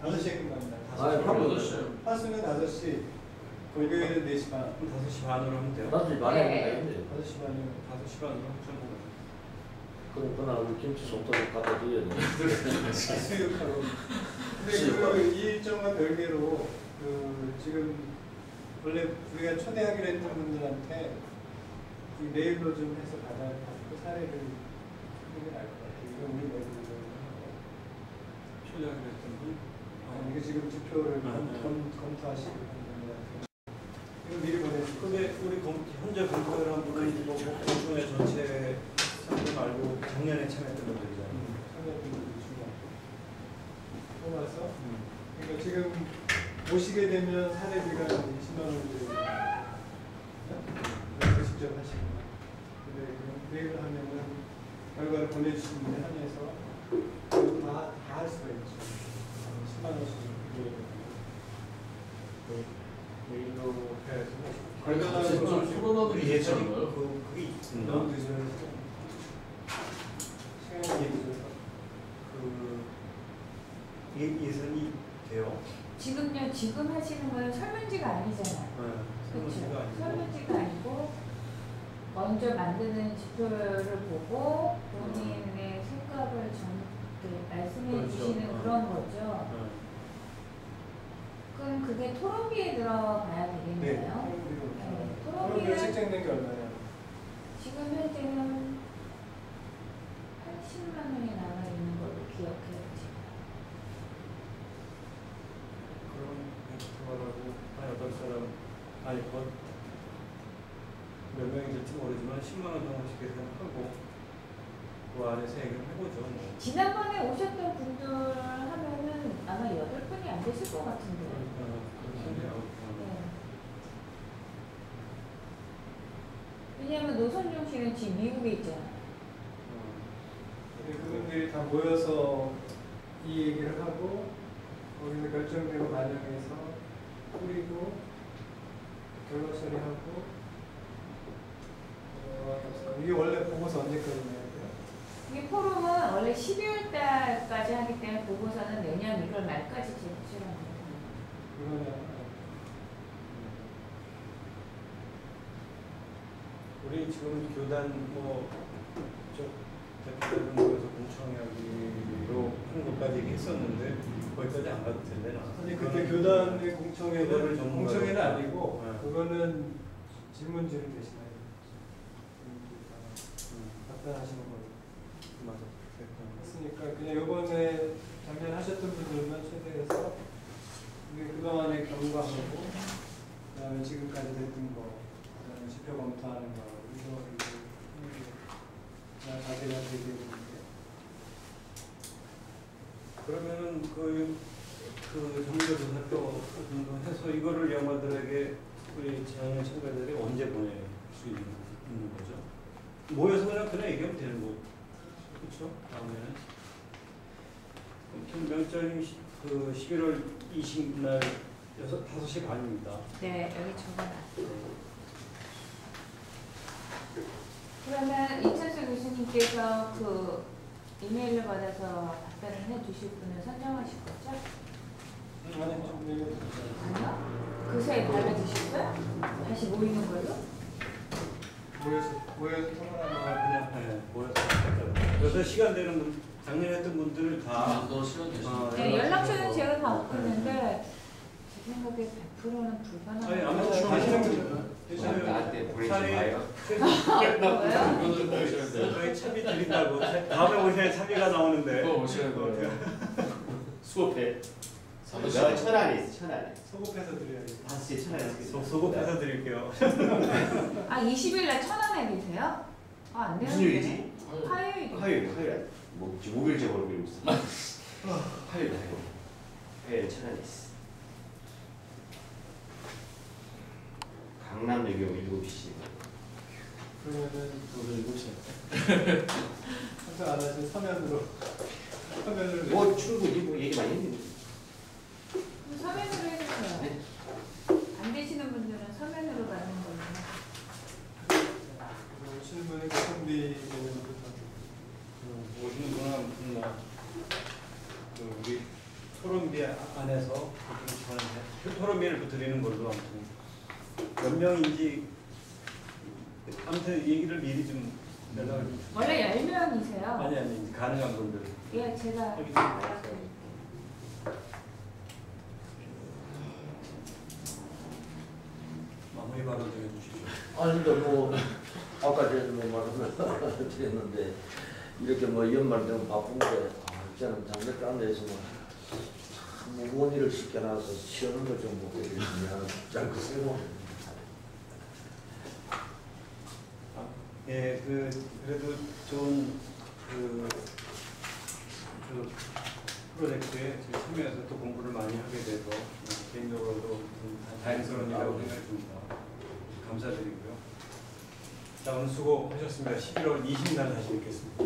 5시에 끝납니다. 아니, 방금 8시. 화수는 5시, 목요일은 4시 반. 그럼 5시 반으로 하면 돼요. 나중에 말해야 네. 되는데. 5시 반이면 5시 반으로 하면 그럼 그날 우리 김치 솜터를 갖다 드려야 돼. 수육하고. 근데 그 이 일정과 별개로 그 지금 원래 우리가 초대하기로 했던 분들한테 이 메일로 좀 해서 받고 사례를 하는 게 나을 것 같아요. 이거 우리 메일로. 출력을 했던 분. 이게 지금 투표를 네. 검토하시고 분들한테 이거 미리 보내주세요. 근데 우리 현재 검토를 한 분은 뭐 공청회 전체 상대 말고 작년에 참여했던 분들이잖아요. 참여분들이 중요하고 뽑아서 그러니까 지금 오시게 되면 사례비가 20만 원 정도 직접 하시고 근데 메일을 하면은 결과를 보내주신 분에 한해서 다 할 수가 있죠. 10만 원씩 메일로 해야지. 결과는 코로나도 우리 예전이 있잖아요. 그게 있나? 너무 늦어요. 시간이 늦어서 그 예산이 돼요. 지금요, 지금 하시는 거는 설문지가 아니잖아요. 그렇죠. 설문지가 아니고 먼저 만드는 지표를 보고 본인의 생각을 말씀해 그렇죠. 주시는 그런 거죠. 그럼 그게 토론비에 들어가야 되겠네요. 토론비가 책정된 게 얼마냐? 지금 현재는 80만 원이 남아 있는 걸로 기억해요. 그럼 그거라고 한 8사람 아니 몇 명이 될지 모르지만 10만 원 정도씩 계산하고 그 안에서 얘기를 해보죠. 뭐. 지난번에 오셨던 분들 하면은 아마 8분이 안 되실 것 같은데. 그렇게 해요. 네. 왜냐하면 노선종 씨는 지금 미국에 있잖아요. 그분들이 다 모여서 이 얘기를 하고 거기서 결정되고 반영해서 뿌리고 결과 처리하고 이게 원래 보고서 언제까지 내야 돼요? 이 포럼은 원래 12월 달까지 하기 때문에 보고서는 내년 1월 말까지 제출합니다. 그러면 우리 지금 교단 뭐쪽 대표들 모여서 공청회하기로 한 것까지 얘기했었는데 거기까지 안 가도 된대나. 아니 그때 교단의 그거를 공청회는 전문가로- 공청회는 아니고 네. 그거는 질문지를 대신하는 답변하시는 걸로 맞아. 했으니까 했으니까 그냥 요번에 작년 하셨던 분들만 최대해서 그동안의 경과하고 그다음에 지금까지 됐던 거, 그다음에 지표 검토하는 거 이거 자세가 되게 되는데 그러면은 그 정보조사 또 해서 이거를 영화들에게 우리 작년 참가자들이 언제 보낼 수 있는 거죠? 모여서 그냥 얘기하면 되는 거, 그렇죠? 다음에는 명절이 그 11월 20일 5시 반입니다. 네, 여기 적어놨어요. 그러면 이천수 교수님께서 그 이메일을 받아서 답변을 해주실 분을 선정하실 거죠? 아니요? 그 사이 달라지셨어요? 다시 모이는 걸로? 모여서 통화하는 거 그냥 모여서 그래서 시간 되는 분, 작년에 했던 분들을 다 네, 연락처는 제가 다 얻었는데 제 생각에 100%는 불가능해요. 아니 아무튼 하시는 분들은 나한테 보내지 마요. 저희 차비 드린다고 다음에 오셔야 차비가 나오는데 또 오시는 거예요. 수업해. 내가 천안에 있어, 천안에. 소급해서 드려야지. 5시에 천안에 있어. 소급해서 드릴게요. 아 20일 날 천안에 계세요? 아 안 되는데. 무슨 요일이지? 화요일. 화요일. 뭐 목요일째 모르고 있어. 화요일. 네, 천안에 있어. 강남역이 7시. 그러면은 오늘 7시에. 항상 안 하신 서면으로 뭐 충분히 뭐 얘기 많이 했는데. 그럼 서면으로 해주세요. 네. 안 되시는 분들은 서면으로 가는 걸로. 오시는 분은 교통비 되는 것도 오시는 분은 그 우리 토론비 안에서 토론비를 드리는 걸로 아무튼 몇 명인지 아무튼 얘기를 미리 좀 연락을 좀 주세요. 원래 10명이세요? 아니 가능한 분들. 예, 제가 여기 연락드릴게요. 마무리 발언 좀 해주시죠. 아니 근데 뭐 아까 제가 뭐 말을 드렸는데 이렇게 뭐 연말 되면 바쁜데 저는 장례간에서 참 무거운 일을 시켜놔서 쉬는 걸 좀 못 해주시면 짧고 세고. 예, 그래도 좋은 프로젝트에 참여해서 또 공부를 많이 하게 돼서 개인적으로도 다행스러운 일이라고 생각이 듭니다. 감사드리고요. 자, 오늘 수고하셨습니다. 11월 20일 날 다시 뵙겠습니다.